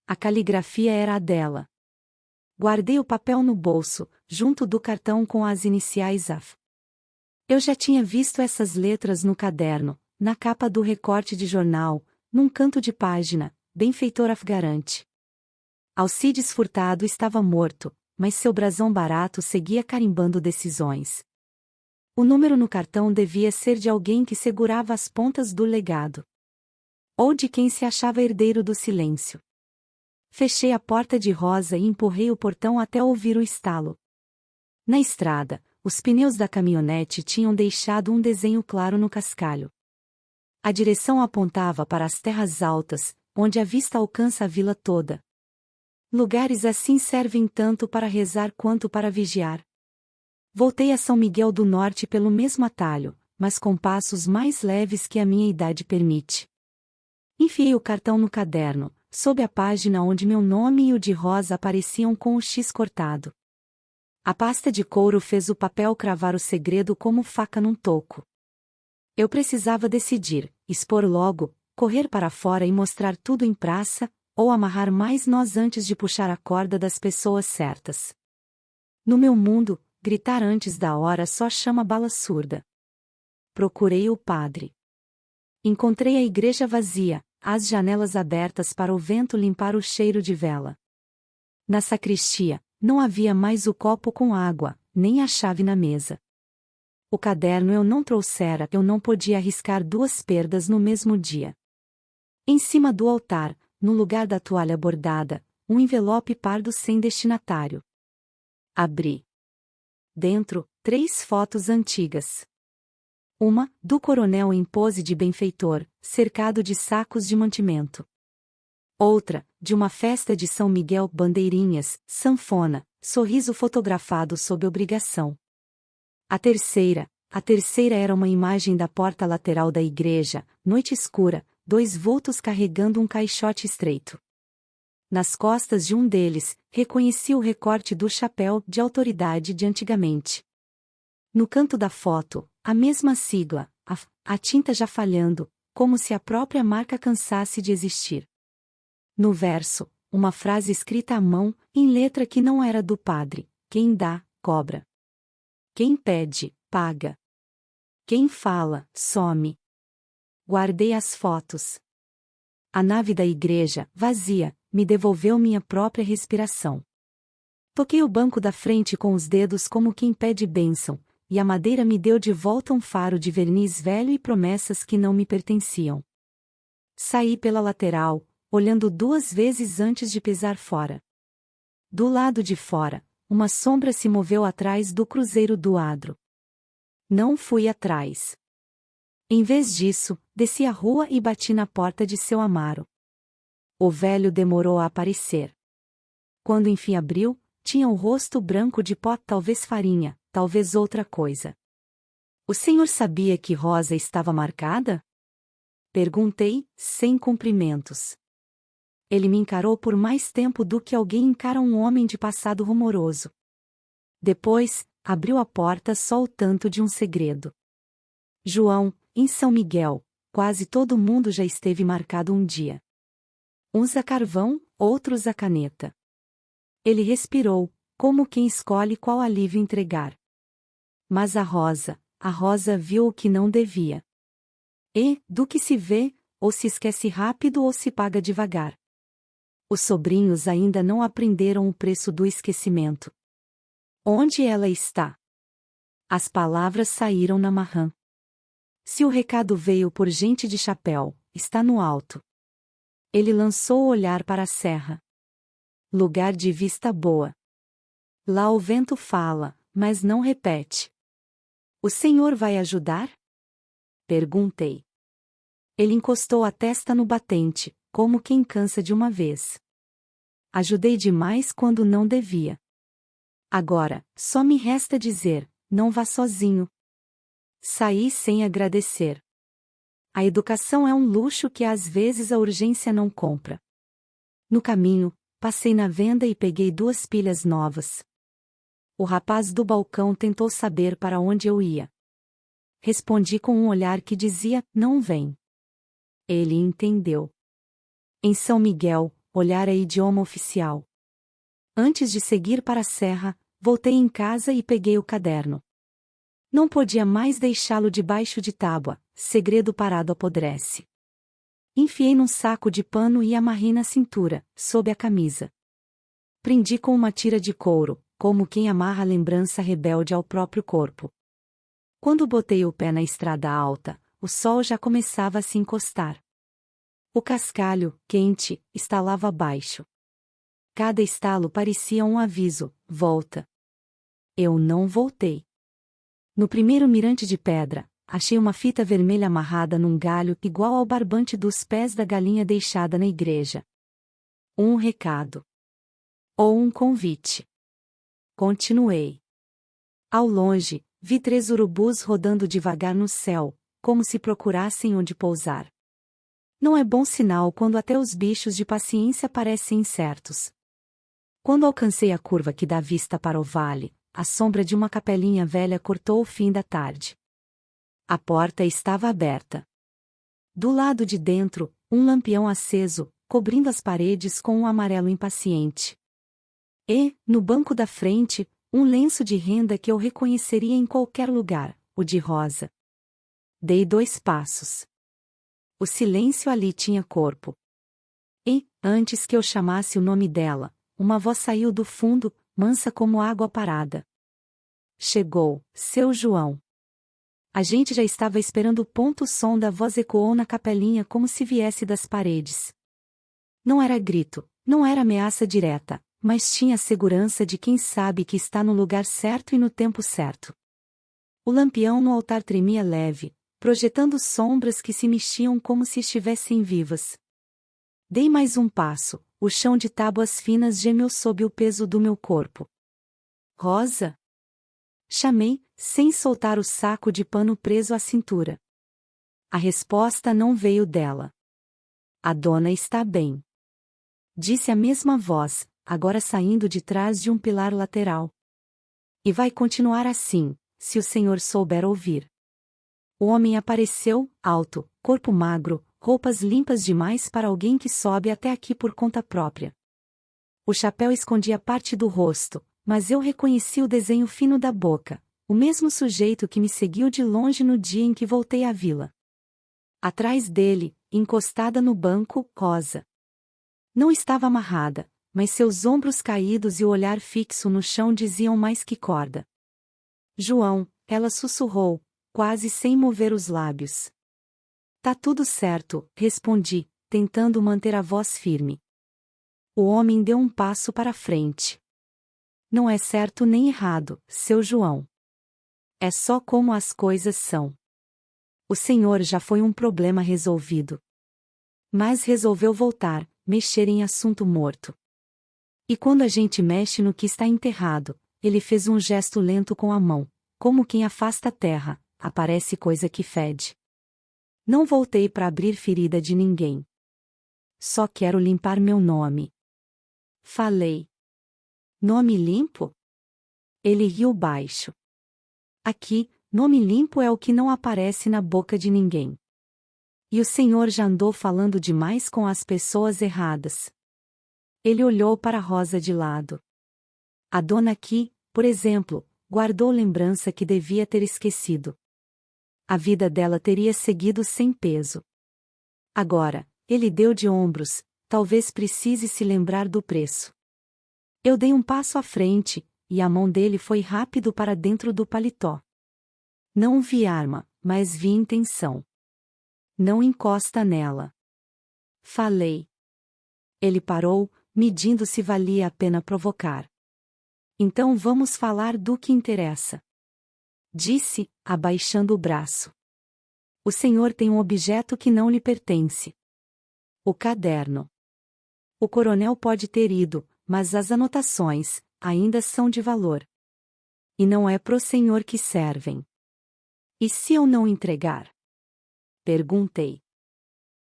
A caligrafia era a dela. Guardei o papel no bolso, junto do cartão com as iniciais AF. Eu já tinha visto essas letras no caderno, na capa do recorte de jornal, num canto de página, benfeitor AF garante. Alcides Furtado estava morto, mas seu brasão barato seguia carimbando decisões. O número no cartão devia ser de alguém que segurava as pontas do legado. Ou de quem se achava herdeiro do silêncio. Fechei a porta de rosa e empurrei o portão até ouvir o estalo. Na estrada, os pneus da caminhonete tinham deixado um desenho claro no cascalho. A direção apontava para as terras altas, onde a vista alcança a vila toda. Lugares assim servem tanto para rezar quanto para vigiar. Voltei a São Miguel do Norte pelo mesmo atalho, mas com passos mais leves que a minha idade permite. Enfiei o cartão no caderno, sob a página onde meu nome e o de Rosa apareciam com o X cortado. A pasta de couro fez o papel cravar o segredo como faca num toco. Eu precisava decidir, expor logo, correr para fora e mostrar tudo em praça, ou amarrar mais nós antes de puxar a corda das pessoas certas. No meu mundo, gritar antes da hora só chama bala surda. Procurei o padre. Encontrei a igreja vazia, as janelas abertas para o vento limpar o cheiro de vela. Na sacristia, não havia mais o copo com água, nem a chave na mesa. O caderno eu não trouxera, eu não podia arriscar 2 perdas no mesmo dia. Em cima do altar, no lugar da toalha bordada, um envelope pardo sem destinatário. Abri. Dentro, 3 fotos antigas. Uma, do coronel em pose de benfeitor, cercado de sacos de mantimento. Outra, de uma festa de São Miguel, bandeirinhas, sanfona, sorriso fotografado sob obrigação. A terceira era uma imagem da porta lateral da igreja, noite escura, 2 vultos carregando um caixote estreito. Nas costas de um deles, reconheci o recorte do chapéu de autoridade de antigamente. No canto da foto, a mesma sigla, a tinta já falhando, como se a própria marca cansasse de existir. No verso, uma frase escrita à mão, em letra que não era do padre: quem dá, cobra. Quem pede, paga. Quem fala, some. Guardei as fotos. A nave da igreja, vazia, me devolveu minha própria respiração. Toquei o banco da frente com os dedos como quem pede bênção, e a madeira me deu de volta um faro de verniz velho e promessas que não me pertenciam. Saí pela lateral, olhando 2 vezes antes de pisar fora. Do lado de fora, uma sombra se moveu atrás do cruzeiro do adro. Não fui atrás. Em vez disso, desci a rua e bati na porta de seu Amaro. O velho demorou a aparecer. Quando enfim abriu, tinha o rosto branco de pó, talvez farinha, talvez outra coisa. O senhor sabia que Rosa estava marcada? Perguntei, sem cumprimentos. Ele me encarou por mais tempo do que alguém encara um homem de passado rumoroso. Depois, abriu a porta só o tanto de um segredo. João, em São Miguel, quase todo mundo já esteve marcado um dia. Uns a carvão, outros a caneta. Ele respirou, como quem escolhe qual alívio entregar. Mas a Rosa viu o que não devia. E, do que se vê, ou se esquece rápido ou se paga devagar. Os sobrinhos ainda não aprenderam o preço do esquecimento. Onde ela está? As palavras saíram na marrã. Se o recado veio por gente de chapéu, está no alto. Ele lançou o olhar para a serra. Lugar de vista boa. Lá o vento fala, mas não repete. O senhor vai ajudar? Perguntei. Ele encostou a testa no batente, como quem cansa de uma vez. Ajudei demais quando não devia. Agora, só me resta dizer, não vá sozinho. Saí sem agradecer. A educação é um luxo que às vezes a urgência não compra. No caminho, passei na venda e peguei 2 pilhas novas. O rapaz do balcão tentou saber para onde eu ia. Respondi com um olhar que dizia, não vem. Ele entendeu. Em São Miguel, olhar é idioma oficial. Antes de seguir para a serra, voltei em casa e peguei o caderno. Não podia mais deixá-lo debaixo de tábua, segredo parado apodrece. Enfiei num saco de pano e amarrei na cintura, sob a camisa. Prendi com uma tira de couro, como quem amarra a lembrança rebelde ao próprio corpo. Quando botei o pé na estrada alta, o sol já começava a se encostar. O cascalho, quente, estalava abaixo. Cada estalo parecia um aviso, volta. Eu não voltei. No primeiro mirante de pedra, achei uma fita vermelha amarrada num galho igual ao barbante dos pés da galinha deixada na igreja. Um recado. Ou um convite. Continuei. Ao longe, vi 3 urubus rodando devagar no céu, como se procurassem onde pousar. Não é bom sinal quando até os bichos de paciência parecem incertos. Quando alcancei a curva que dá vista para o vale, a sombra de uma capelinha velha cortou o fim da tarde. A porta estava aberta. Do lado de dentro, um lampião aceso, cobrindo as paredes com um amarelo impaciente. E, no banco da frente, um lenço de renda que eu reconheceria em qualquer lugar, o de Rosa. Dei 2 passos. O silêncio ali tinha corpo. E, antes que eu chamasse o nome dela, uma voz saiu do fundo, mansa como água parada. Chegou, seu João. A gente já estava esperando o ponto. O som da voz ecoou na capelinha como se viesse das paredes. Não era grito, não era ameaça direta, mas tinha a segurança de quem sabe que está no lugar certo e no tempo certo. O lampião no altar tremia leve, projetando sombras que se mexiam como se estivessem vivas. Dei mais um passo, o chão de tábuas finas gemeu sob o peso do meu corpo. Rosa? Chamei, sem soltar o saco de pano preso à cintura. A resposta não veio dela. A dona está bem. Disse a mesma voz, agora saindo de trás de um pilar lateral. E vai continuar assim, se o senhor souber ouvir. O homem apareceu, alto, corpo magro, roupas limpas demais para alguém que sobe até aqui por conta própria. O chapéu escondia parte do rosto, mas eu reconheci o desenho fino da boca, o mesmo sujeito que me seguiu de longe no dia em que voltei à vila. Atrás dele, encostada no banco, Rosa. Não estava amarrada, mas seus ombros caídos e o olhar fixo no chão diziam mais que corda. João, ela sussurrou, quase sem mover os lábios. Tá tudo certo, respondi, tentando manter a voz firme. O homem deu um passo para frente. Não é certo nem errado, seu João. É só como as coisas são. O senhor já foi um problema resolvido. Mas resolveu voltar, mexer em assunto morto. E quando a gente mexe no que está enterrado, ele fez um gesto lento com a mão, como quem afasta a terra, aparece coisa que fede. Não voltei para abrir ferida de ninguém. Só quero limpar meu nome. Falei. Nome limpo? Ele riu baixo. Aqui, nome limpo é o que não aparece na boca de ninguém. E o senhor já andou falando demais com as pessoas erradas. Ele olhou para Rosa de lado. A dona aqui, por exemplo, guardou lembrança que devia ter esquecido. A vida dela teria seguido sem peso. Agora, ele deu de ombros, talvez precise se lembrar do preço. Eu dei um passo à frente, e a mão dele foi rápido para dentro do paletó. Não vi arma, mas vi intenção. Não encosta nela. Falei. Ele parou, medindo se valia a pena provocar. Então vamos falar do que interessa. Disse, abaixando o braço. O senhor tem um objeto que não lhe pertence. O caderno. O coronel pode ter ido, mas as anotações, ainda são de valor. E não é pro senhor que servem. E se eu não entregar? Perguntei.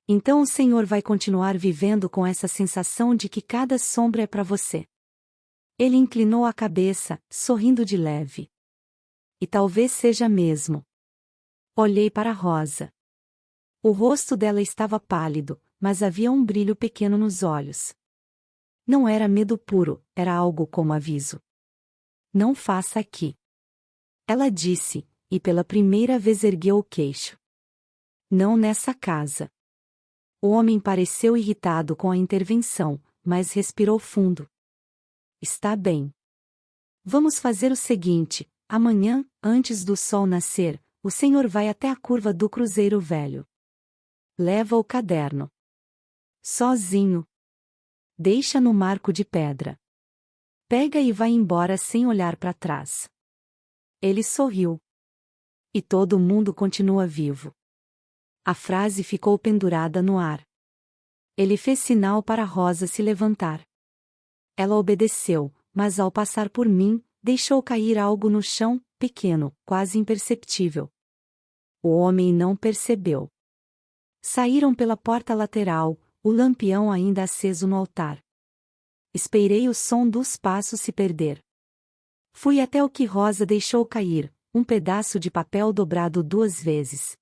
Então o senhor vai continuar vivendo com essa sensação de que cada sombra é para você. Ele inclinou a cabeça, sorrindo de leve. E talvez seja mesmo. Olhei para Rosa. O rosto dela estava pálido, mas havia um brilho pequeno nos olhos. Não era medo puro, era algo como aviso. Não faça aqui. Ela disse, e pela primeira vez ergueu o queixo. Não nessa casa. O homem pareceu irritado com a intervenção, mas respirou fundo. Está bem. Vamos fazer o seguinte: amanhã, antes do sol nascer, o senhor vai até a curva do Cruzeiro Velho. Leva o caderno. Sozinho. Deixa no marco de pedra. Pega e vai embora sem olhar para trás. Ele sorriu. E todo mundo continua vivo. A frase ficou pendurada no ar. Ele fez sinal para Rosa se levantar. Ela obedeceu, mas ao passar por mim, deixou cair algo no chão, pequeno, quase imperceptível. O homem não percebeu. Saíram pela porta lateral, o lampião ainda aceso no altar. Esperei o som dos passos se perder. Fui até o que Rosa deixou cair, um pedaço de papel dobrado 2 vezes.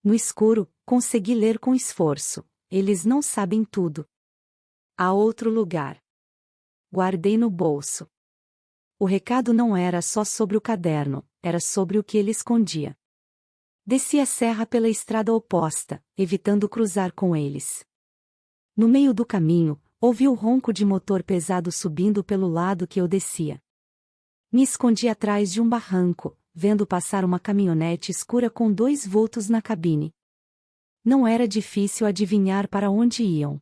No escuro, consegui ler com esforço. Eles não sabem tudo. Há outro lugar. Guardei no bolso. O recado não era só sobre o caderno, era sobre o que ele escondia. Desci a serra pela estrada oposta, evitando cruzar com eles. No meio do caminho, ouvi o ronco de motor pesado subindo pelo lado que eu descia. Me escondi atrás de um barranco, vendo passar uma caminhonete escura com 2 vultos na cabine. Não era difícil adivinhar para onde iam.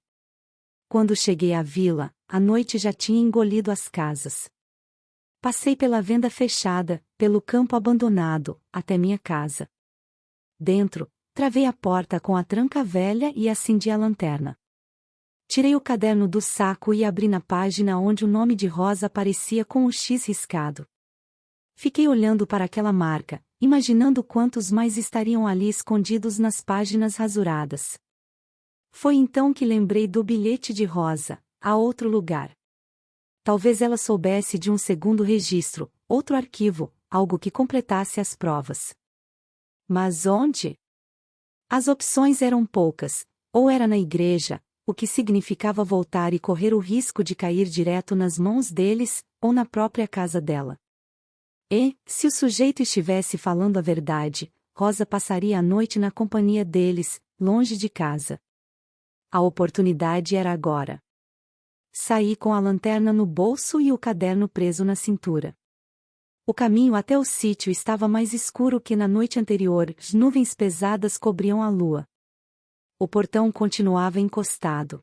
Quando cheguei à vila, a noite já tinha engolido as casas. Passei pela venda fechada, pelo campo abandonado, até minha casa. Dentro, travei a porta com a tranca velha e acendi a lanterna. Tirei o caderno do saco e abri na página onde o nome de Rosa aparecia com o X riscado. Fiquei olhando para aquela marca, imaginando quantos mais estariam ali escondidos nas páginas rasuradas. Foi então que lembrei do bilhete de Rosa, a outro lugar. Talvez ela soubesse de um segundo registro, outro arquivo, algo que completasse as provas. Mas onde? As opções eram poucas, ou era na igreja, o que significava voltar e correr o risco de cair direto nas mãos deles, ou na própria casa dela. E, se o sujeito estivesse falando a verdade, Rosa passaria a noite na companhia deles, longe de casa. A oportunidade era agora. Saí com a lanterna no bolso e o caderno preso na cintura. O caminho até o sítio estava mais escuro que na noite anterior, as nuvens pesadas cobriam a lua. O portão continuava encostado.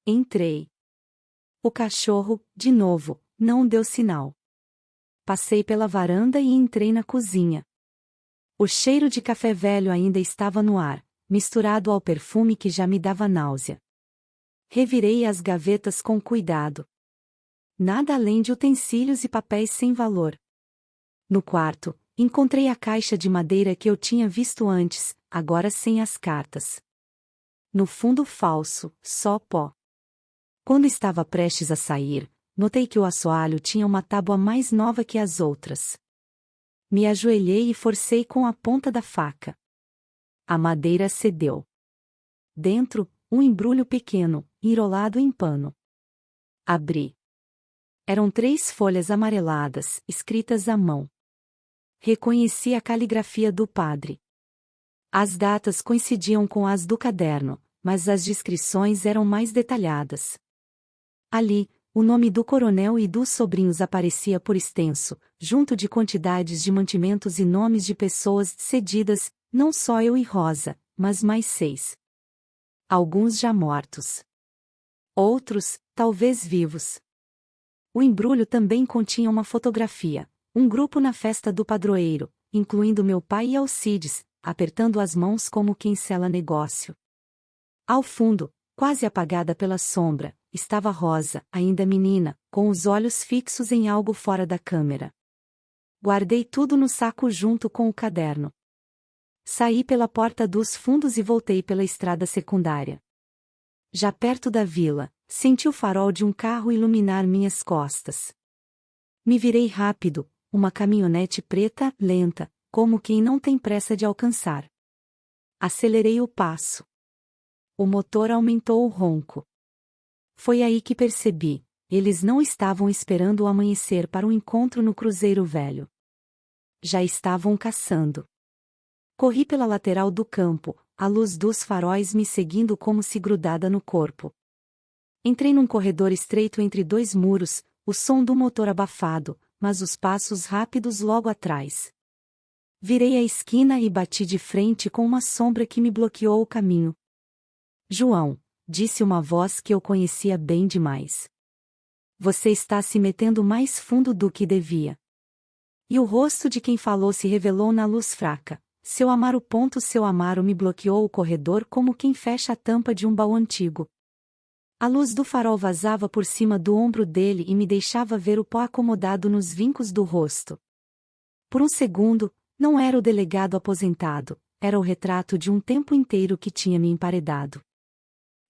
Entrei. O cachorro, de novo, não deu sinal. Passei pela varanda e entrei na cozinha. O cheiro de café velho ainda estava no ar, misturado ao perfume que já me dava náusea. Revirei as gavetas com cuidado. Nada além de utensílios e papéis sem valor. No quarto, Encontrei a caixa de madeira que eu tinha visto antes, agora sem as cartas. No fundo falso, só pó. Quando estava prestes a sair, notei que o assoalho tinha uma tábua mais nova que as outras. Me ajoelhei e forcei com a ponta da faca. A madeira cedeu. Dentro, um embrulho pequeno, enrolado em pano. Abri. Eram 3 folhas amareladas, escritas à mão. Reconheci a caligrafia do padre. As datas coincidiam com as do caderno, mas as descrições eram mais detalhadas. Ali, o nome do coronel e dos sobrinhos aparecia por extenso, junto de quantidades de mantimentos e nomes de pessoas cedidas, não só eu e Rosa, mas mais 6. Alguns já mortos. Outros, talvez vivos. O embrulho também continha uma fotografia, um grupo na festa do padroeiro, incluindo meu pai e Alcides, apertando as mãos como quem sela negócio. Ao fundo, quase apagada pela sombra, estava Rosa, ainda menina, com os olhos fixos em algo fora da câmera. Guardei tudo no saco junto com o caderno. Saí pela porta dos fundos e voltei pela estrada secundária. Já perto da vila, senti o farol de um carro iluminar minhas costas. Me virei rápido, uma caminhonete preta, lenta, como quem não tem pressa de alcançar. Acelerei o passo. O motor aumentou o ronco. Foi aí que percebi, eles não estavam esperando o amanhecer para um encontro no Cruzeiro Velho. Já estavam caçando. Corri pela lateral do campo, a luz dos faróis me seguindo como se grudada no corpo. Entrei num corredor estreito entre 2 muros, o som do motor abafado, mas os passos rápidos logo atrás. Virei a esquina e bati de frente com uma sombra que me bloqueou o caminho. João, disse uma voz que eu conhecia bem demais. Você está se metendo mais fundo do que devia. E o rosto de quem falou se revelou na luz fraca. Seu Amaro me bloqueou o corredor como quem fecha a tampa de um baú antigo. A luz do farol vazava por cima do ombro dele e me deixava ver o pó acomodado nos vincos do rosto. Por um segundo, não era o delegado aposentado, era o retrato de um tempo inteiro que tinha me emparedado.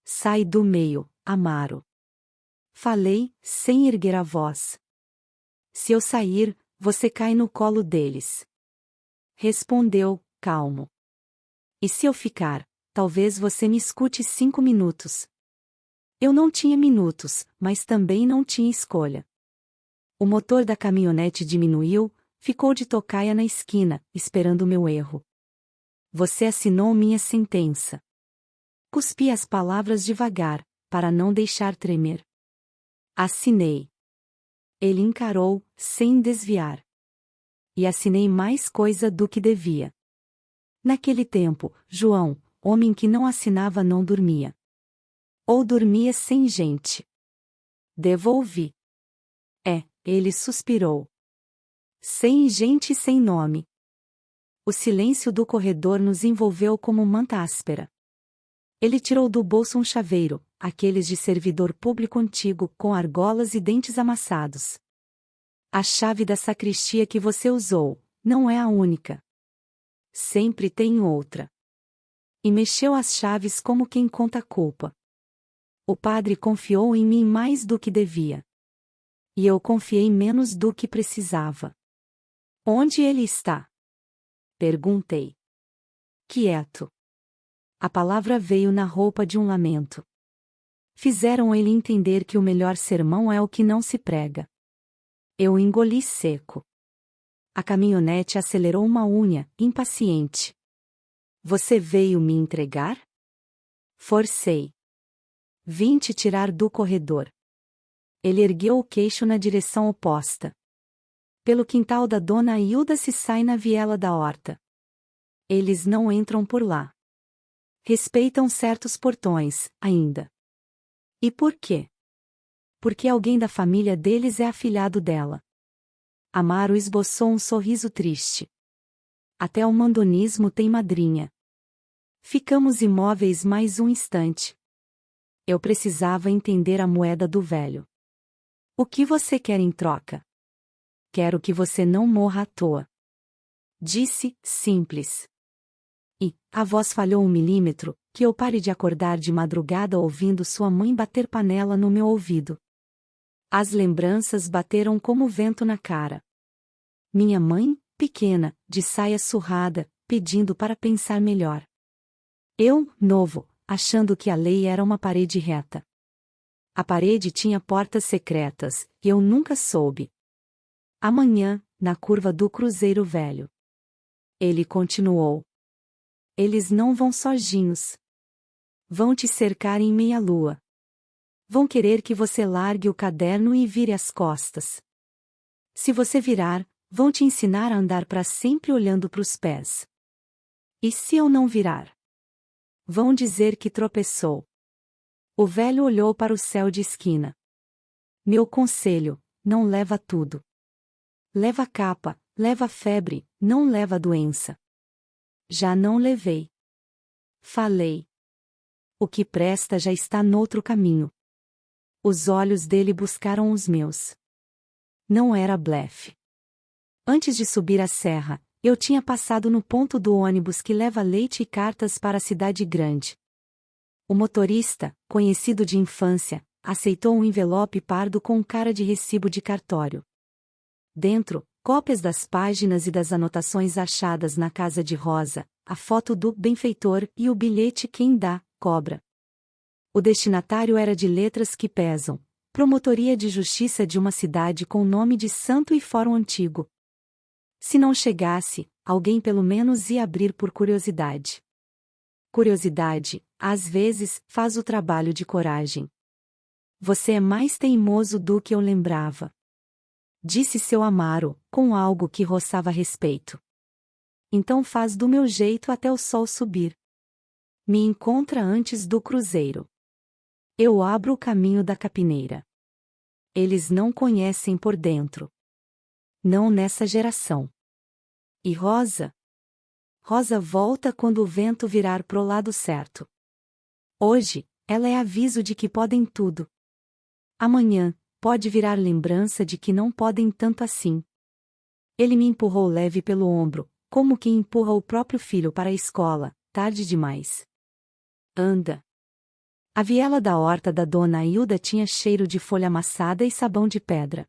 Sai do meio, Amaro. Falei, sem erguer a voz. Se eu sair, você cai no colo deles. Respondeu, calmo. E se eu ficar, talvez você me escute 5 minutos. Eu não tinha minutos, mas também não tinha escolha. O motor da caminhonete diminuiu, ficou de tocaia na esquina, esperando meu erro. Você assinou minha sentença. Cuspi as palavras devagar, para não deixar tremer. Assinei. Ele encarou, sem desviar. E assinei mais coisa do que devia. Naquele tempo, João, homem que não assinava, não dormia. Ou dormia sem gente. Devolvi. Ele suspirou. Sem gente e sem nome. O silêncio do corredor nos envolveu como manta áspera. Ele tirou do bolso um chaveiro, aqueles de servidor público antigo com argolas e dentes amassados. A chave da sacristia que você usou, não é a única. Sempre tem outra. E mexeu as chaves como quem conta a culpa. O padre confiou em mim mais do que devia. E eu confiei menos do que precisava. Onde ele está? Perguntei. Quieto. A palavra veio na roupa de um lamento. Fizeram ele entender que o melhor sermão é o que não se prega. Eu engoli seco. A caminhonete acelerou uma unha, impaciente. Você veio me entregar? Forcei. Vim te tirar do corredor. Ele ergueu o queixo na direção oposta. Pelo quintal da dona Hilda se sai na viela da horta. Eles não entram por lá. Respeitam certos portões, ainda. E por quê? Porque alguém da família deles é afilhado dela. Amaro esboçou um sorriso triste. Até o mandonismo tem madrinha. Ficamos imóveis mais um instante. Eu precisava entender a moeda do velho. O que você quer em troca? Quero que você não morra à toa. Disse, simples. E, a voz falhou 1 milímetro, que eu pare de acordar de madrugada ouvindo sua mãe bater panela no meu ouvido. As lembranças bateram como vento na cara. Minha mãe, pequena, de saia surrada, pedindo para pensar melhor. Eu, novo, achando que a lei era uma parede reta. A parede tinha portas secretas, e eu nunca soube. Amanhã, na curva do Cruzeiro Velho. Ele continuou. Eles não vão sozinhos. Vão te cercar em meia-lua. Vão querer que você largue o caderno e vire as costas. Se você virar, vão te ensinar a andar para sempre olhando para os pés. E se eu não virar? Vão dizer que tropeçou. O velho olhou para o céu de esquina. Meu conselho, não leva tudo. Leva capa, leva febre, não leva doença. Já não levei. Falei. O que presta já está noutro caminho. Os olhos dele buscaram os meus. Não era blefe. Antes de subir a serra, eu tinha passado no ponto do ônibus que leva leite e cartas para a cidade grande. O motorista, conhecido de infância, aceitou um envelope pardo com cara de recibo de cartório. Dentro, cópias das páginas e das anotações achadas na casa de Rosa, a foto do benfeitor e o bilhete quem dá, cobra. O destinatário era de letras que pesam, Promotoria de Justiça de uma cidade com nome de santo e fórum antigo. Se não chegasse, alguém pelo menos ia abrir por curiosidade. Curiosidade, às vezes, faz o trabalho de coragem. Você é mais teimoso do que eu lembrava. Disse seu Amaro, com algo que roçava respeito. Então faz do meu jeito até o sol subir. Me encontra antes do cruzeiro. Eu abro o caminho da capineira. Eles não conhecem por dentro. Não nessa geração. E Rosa? Rosa volta quando o vento virar pro lado certo. Hoje, ela é aviso de que podem tudo. Amanhã, pode virar lembrança de que não podem tanto assim. Ele me empurrou leve pelo ombro, como quem empurra o próprio filho para a escola, tarde demais. Anda. A viela da horta da dona Hilda tinha cheiro de folha amassada e sabão de pedra.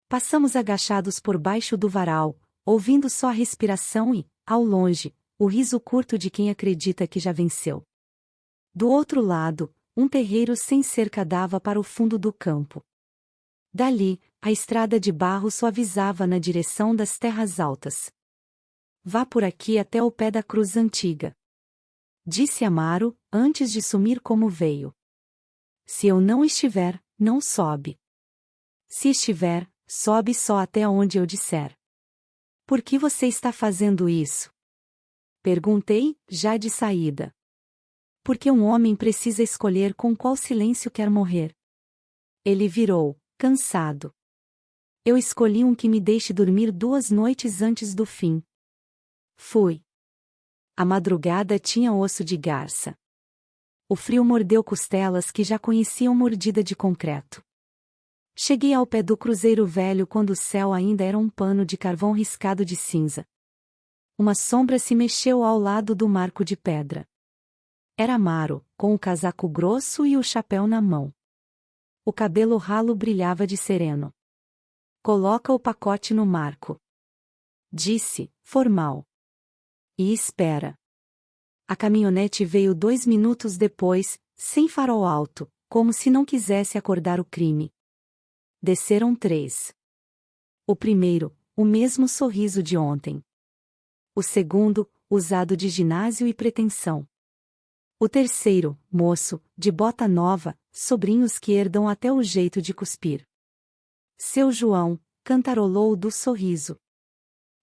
Passamos agachados por baixo do varal, ouvindo só a respiração e, ao longe, o riso curto de quem acredita que já venceu. Do outro lado, um terreiro sem cerca dava para o fundo do campo. Dali, a estrada de barro suavizava na direção das terras altas. Vá por aqui até o pé da cruz antiga. Disse Amaro, antes de sumir como veio. Se eu não estiver, não sobe. Se estiver, sobe só até onde eu disser. Por que você está fazendo isso? Perguntei, já de saída. Porque um homem precisa escolher com qual silêncio quer morrer. Ele virou, cansado. Eu escolhi um que me deixe dormir 2 noites antes do fim. Fui. A madrugada tinha osso de garça. O frio mordeu costelas que já conheciam mordida de concreto. Cheguei ao pé do Cruzeiro Velho quando o céu ainda era um pano de carvão riscado de cinza. Uma sombra se mexeu ao lado do marco de pedra. Era Amaro, com o casaco grosso e o chapéu na mão. O cabelo ralo brilhava de sereno. Coloca o pacote no marco. Disse, formal. E espera. A caminhonete veio 2 minutos depois, sem farol alto, como se não quisesse acordar o crime. Desceram 3. O primeiro, o mesmo sorriso de ontem. O segundo, usado de ginásio e pretensão. O terceiro, moço, de bota nova, sobrinhos que herdam até o jeito de cuspir. Seu João, cantarolou do sorriso.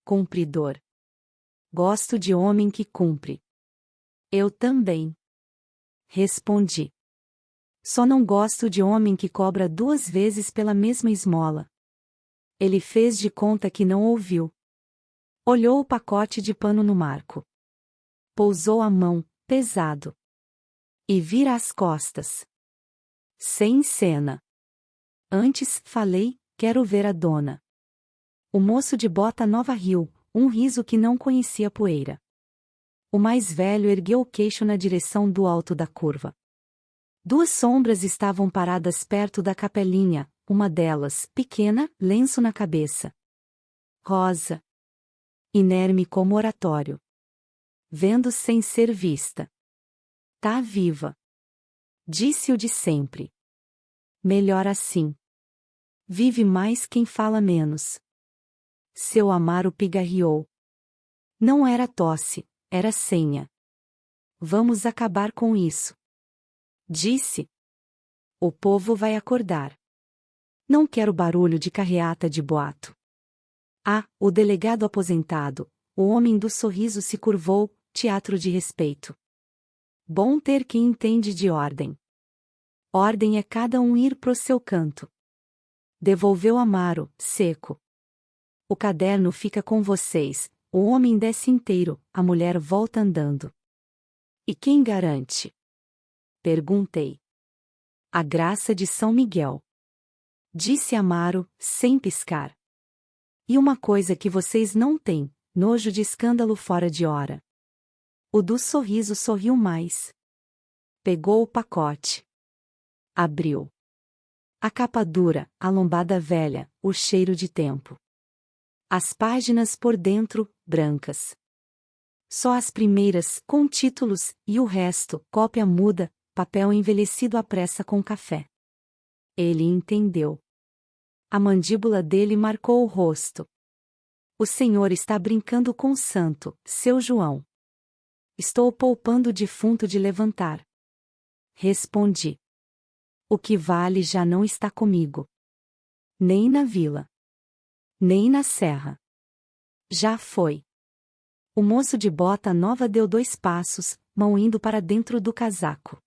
Cumpridor. Gosto de homem que cumpre. Eu também. Respondi. Só não gosto de homem que cobra 2 vezes pela mesma esmola. Ele fez de conta que não ouviu. Olhou o pacote de pano no marco. Pousou a mão, pesado. E vira as costas. Sem cena. Antes, falei, quero ver a dona. O moço de bota nova riu, um riso que não conhecia poeira. O mais velho ergueu o queixo na direção do alto da curva. Duas sombras estavam paradas perto da capelinha, uma delas, pequena, lenço na cabeça. Rosa. Inerme como oratório. Vendo sem ser vista. Tá viva. Disse o de sempre. Melhor assim. Vive mais quem fala menos. Seu Amaro pigarreou. Não era tosse, era senha. Vamos acabar com isso. Disse. O povo vai acordar. Não quero barulho de carreata de boato. Ah, o delegado aposentado, o homem do sorriso se curvou, teatro de respeito. Bom ter quem entende de ordem. Ordem é cada um ir pro seu canto. Devolveu Amaro, seco. O caderno fica com vocês, o homem desce inteiro, a mulher volta andando. E quem garante? Perguntei. A graça de São Miguel. Disse Amaro, sem piscar. E uma coisa que vocês não têm, nojo de escândalo fora de hora. O do sorriso sorriu mais. Pegou o pacote. Abriu. A capa dura, a lombada velha, o cheiro de tempo. As páginas por dentro, brancas. Só as primeiras, com títulos, e o resto, cópia muda, papel envelhecido à pressa com café. Ele entendeu. A mandíbula dele marcou o rosto. O senhor está brincando com o santo, seu João. Estou poupando o defunto de levantar. Respondi. O que vale já não está comigo. Nem na vila. Nem na serra. Já foi. O moço de bota nova deu 2 passos, mão indo para dentro do casaco.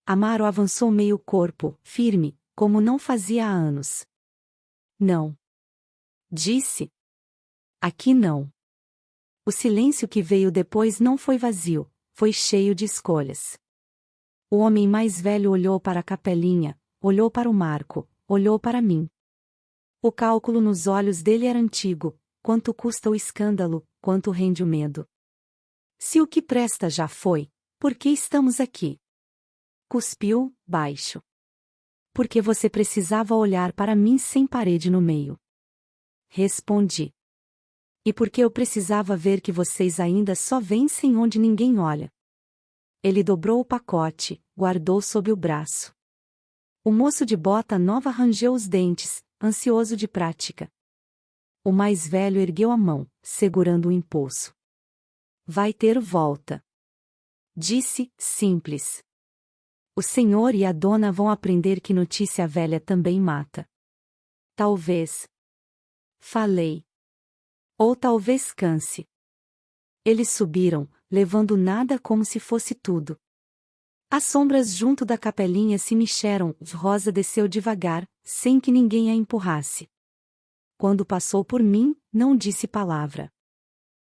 Amaro avançou meio corpo, firme, como não fazia há anos. Não. Disse. Aqui não. O silêncio que veio depois não foi vazio, foi cheio de escolhas. O homem mais velho olhou para a capelinha, olhou para o Marco, olhou para mim. O cálculo nos olhos dele era antigo: quanto custa o escândalo, quanto rende o medo. Se o que presta já foi, por que estamos aqui? Cuspiu, baixo. Porque você precisava olhar para mim sem parede no meio. Respondi. E porque eu precisava ver que vocês ainda só vencem onde ninguém olha. Ele dobrou o pacote, guardou sob o braço. O moço de bota nova rangeu os dentes, ansioso de prática. O mais velho ergueu a mão, segurando o impulso. Vai ter volta. Disse, simples. O senhor e a dona vão aprender que notícia velha também mata. Talvez. Falei. Ou talvez canse. Eles subiram, levando nada como se fosse tudo. As sombras junto da capelinha se mexeram, Rosa desceu devagar, sem que ninguém a empurrasse. Quando passou por mim, não disse palavra.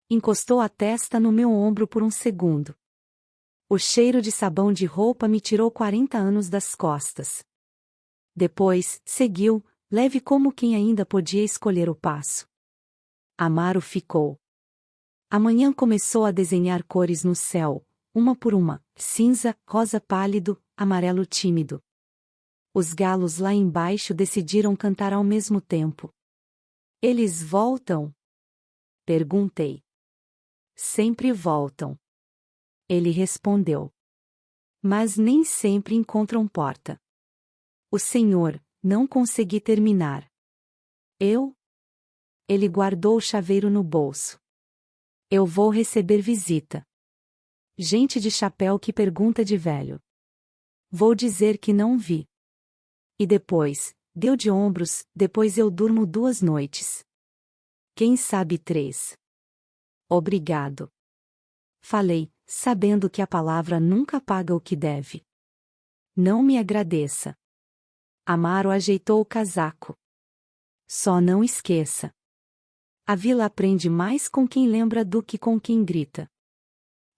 Encostou a testa no meu ombro por um segundo. O cheiro de sabão de roupa me tirou 40 anos das costas. Depois, seguiu, leve como quem ainda podia escolher o passo. Amaro ficou. Amanhã começou a desenhar cores no céu, uma por uma, cinza, rosa pálido, amarelo tímido. Os galos lá embaixo decidiram cantar ao mesmo tempo. Eles voltam? Perguntei. Sempre voltam. Ele respondeu. Mas nem sempre encontram porta. O senhor, não consegui terminar. Eu? Ele guardou o chaveiro no bolso. Eu vou receber visita. Gente de chapéu que pergunta de velho. Vou dizer que não vi. E depois, deu de ombros, depois eu durmo 2 noites. Quem sabe 3. Obrigado. Falei, sabendo que a palavra nunca paga o que deve. Não me agradeça. Amaro ajeitou o casaco. Só não esqueça. A vila aprende mais com quem lembra do que com quem grita.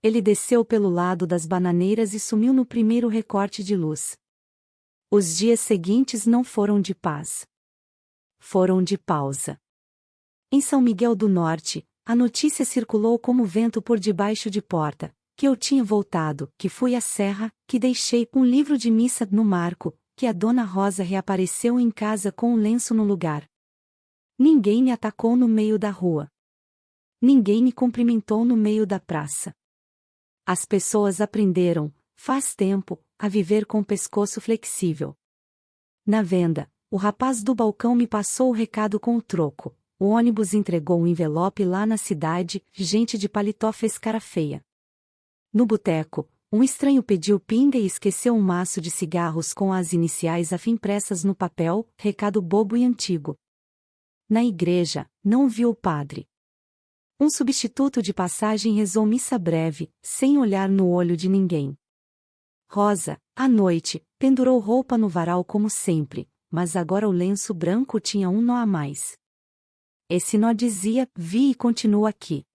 Ele desceu pelo lado das bananeiras e sumiu no primeiro recorte de luz. Os dias seguintes não foram de paz. Foram de pausa. Em São Miguel do Norte, a notícia circulou como vento por debaixo de porta, que eu tinha voltado, que fui à serra, que deixei um livro de missa no marco, que a dona Rosa reapareceu em casa com um lenço no lugar. Ninguém me atacou no meio da rua. Ninguém me cumprimentou no meio da praça. As pessoas aprenderam, faz tempo, a viver com o pescoço flexível. Na venda, o rapaz do balcão me passou o recado com o troco. O ônibus entregou um envelope lá na cidade, gente de paletó fez cara feia. No boteco, um estranho pediu pinga e esqueceu um maço de cigarros com as iniciais AF impressas no papel, recado bobo e antigo. Na igreja, não viu o padre. Um substituto de passagem rezou missa breve, sem olhar no olho de ninguém. Rosa, à noite, pendurou roupa no varal como sempre, mas agora o lenço branco tinha um nó a mais. Esse nó dizia, vi e continuo aqui.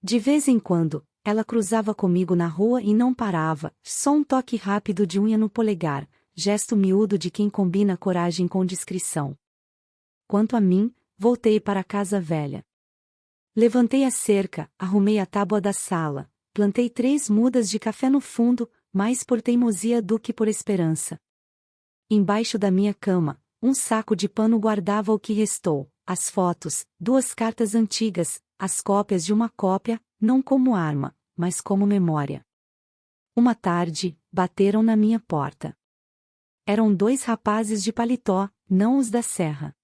De vez em quando, ela cruzava comigo na rua e não parava, só um toque rápido de unha no polegar, gesto miúdo de quem combina coragem com discrição. Quanto a mim, voltei para a casa velha. Levantei a cerca, arrumei a tábua da sala, plantei 3 mudas de café no fundo, mais por teimosia do que por esperança. Embaixo da minha cama, um saco de pano guardava o que restou, as fotos, 2 cartas antigas, as cópias de uma cópia, não como arma, mas como memória. Uma tarde, bateram na minha porta. Eram 2 rapazes de paletó, não os da serra.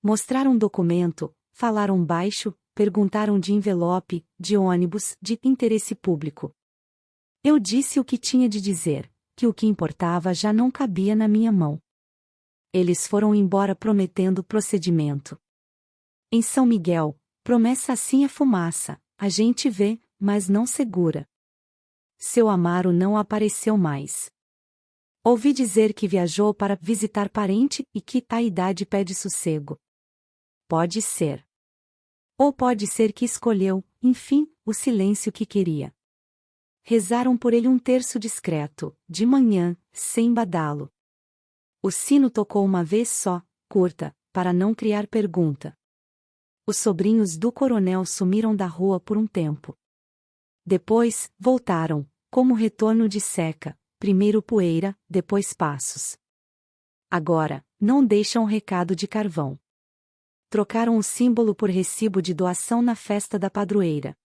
Mostraram um documento, falaram baixo, perguntaram de envelope, de ônibus, de interesse público. Eu disse o que tinha de dizer, que o que importava já não cabia na minha mão. Eles foram embora prometendo procedimento. Em São Miguel, promessa assim é fumaça, a gente vê, mas não segura. Seu Amaro não apareceu mais. Ouvi dizer que viajou para visitar parente e que a idade pede sossego. Pode ser. Ou pode ser que escolheu, enfim, o silêncio que queria. Rezaram por ele um terço discreto, de manhã, sem badalo. O sino tocou uma vez só, curta, para não criar pergunta. Os sobrinhos do coronel sumiram da rua por um tempo. Depois, voltaram, como retorno de seca, primeiro poeira, depois passos. Agora, não deixam recado de carvão. Trocaram o símbolo por recibo de doação na festa da padroeira.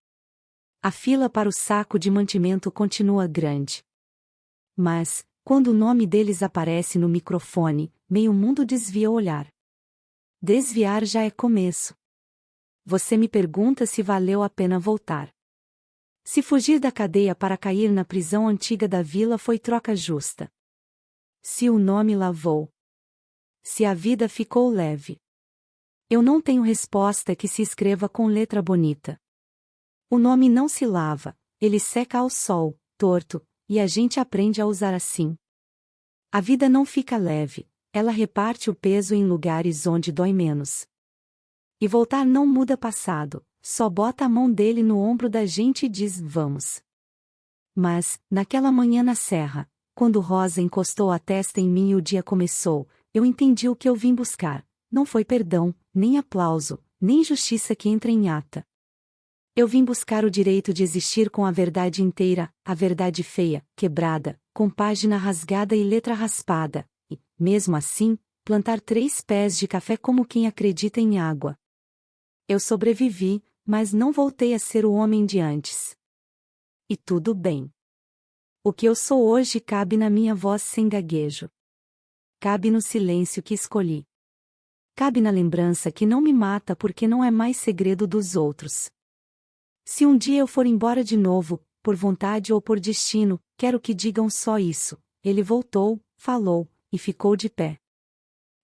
A fila para o saco de mantimento continua grande. Mas, quando o nome deles aparece no microfone, meio mundo desvia o olhar. Desviar já é começo. Você me pergunta se valeu a pena voltar. Se fugir da cadeia para cair na prisão antiga da vila foi troca justa. Se o nome lavou. Se a vida ficou leve. Eu não tenho resposta que se escreva com letra bonita. O nome não se lava, ele seca ao sol, torto, e a gente aprende a usar assim. A vida não fica leve, ela reparte o peso em lugares onde dói menos. E voltar não muda passado, só bota a mão dele no ombro da gente e diz vamos. Mas, naquela manhã na serra, quando Rosa encostou a testa em mim e o dia começou, eu entendi o que eu vim buscar, não foi perdão, nem aplauso, nem justiça que entra em ata. Eu vim buscar o direito de existir com a verdade inteira, a verdade feia, quebrada, com página rasgada e letra raspada, e, mesmo assim, plantar 3 pés de café como quem acredita em água. Eu sobrevivi, mas não voltei a ser o homem de antes. E tudo bem. O que eu sou hoje cabe na minha voz sem gaguejo. Cabe no silêncio que escolhi. Cabe na lembrança que não me mata porque não é mais segredo dos outros. Se um dia eu for embora de novo, por vontade ou por destino, quero que digam só isso. Ele voltou, falou, e ficou de pé.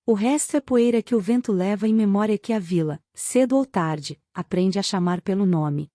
O resto é poeira que o vento leva em memória que a vila, cedo ou tarde, aprende a chamar pelo nome.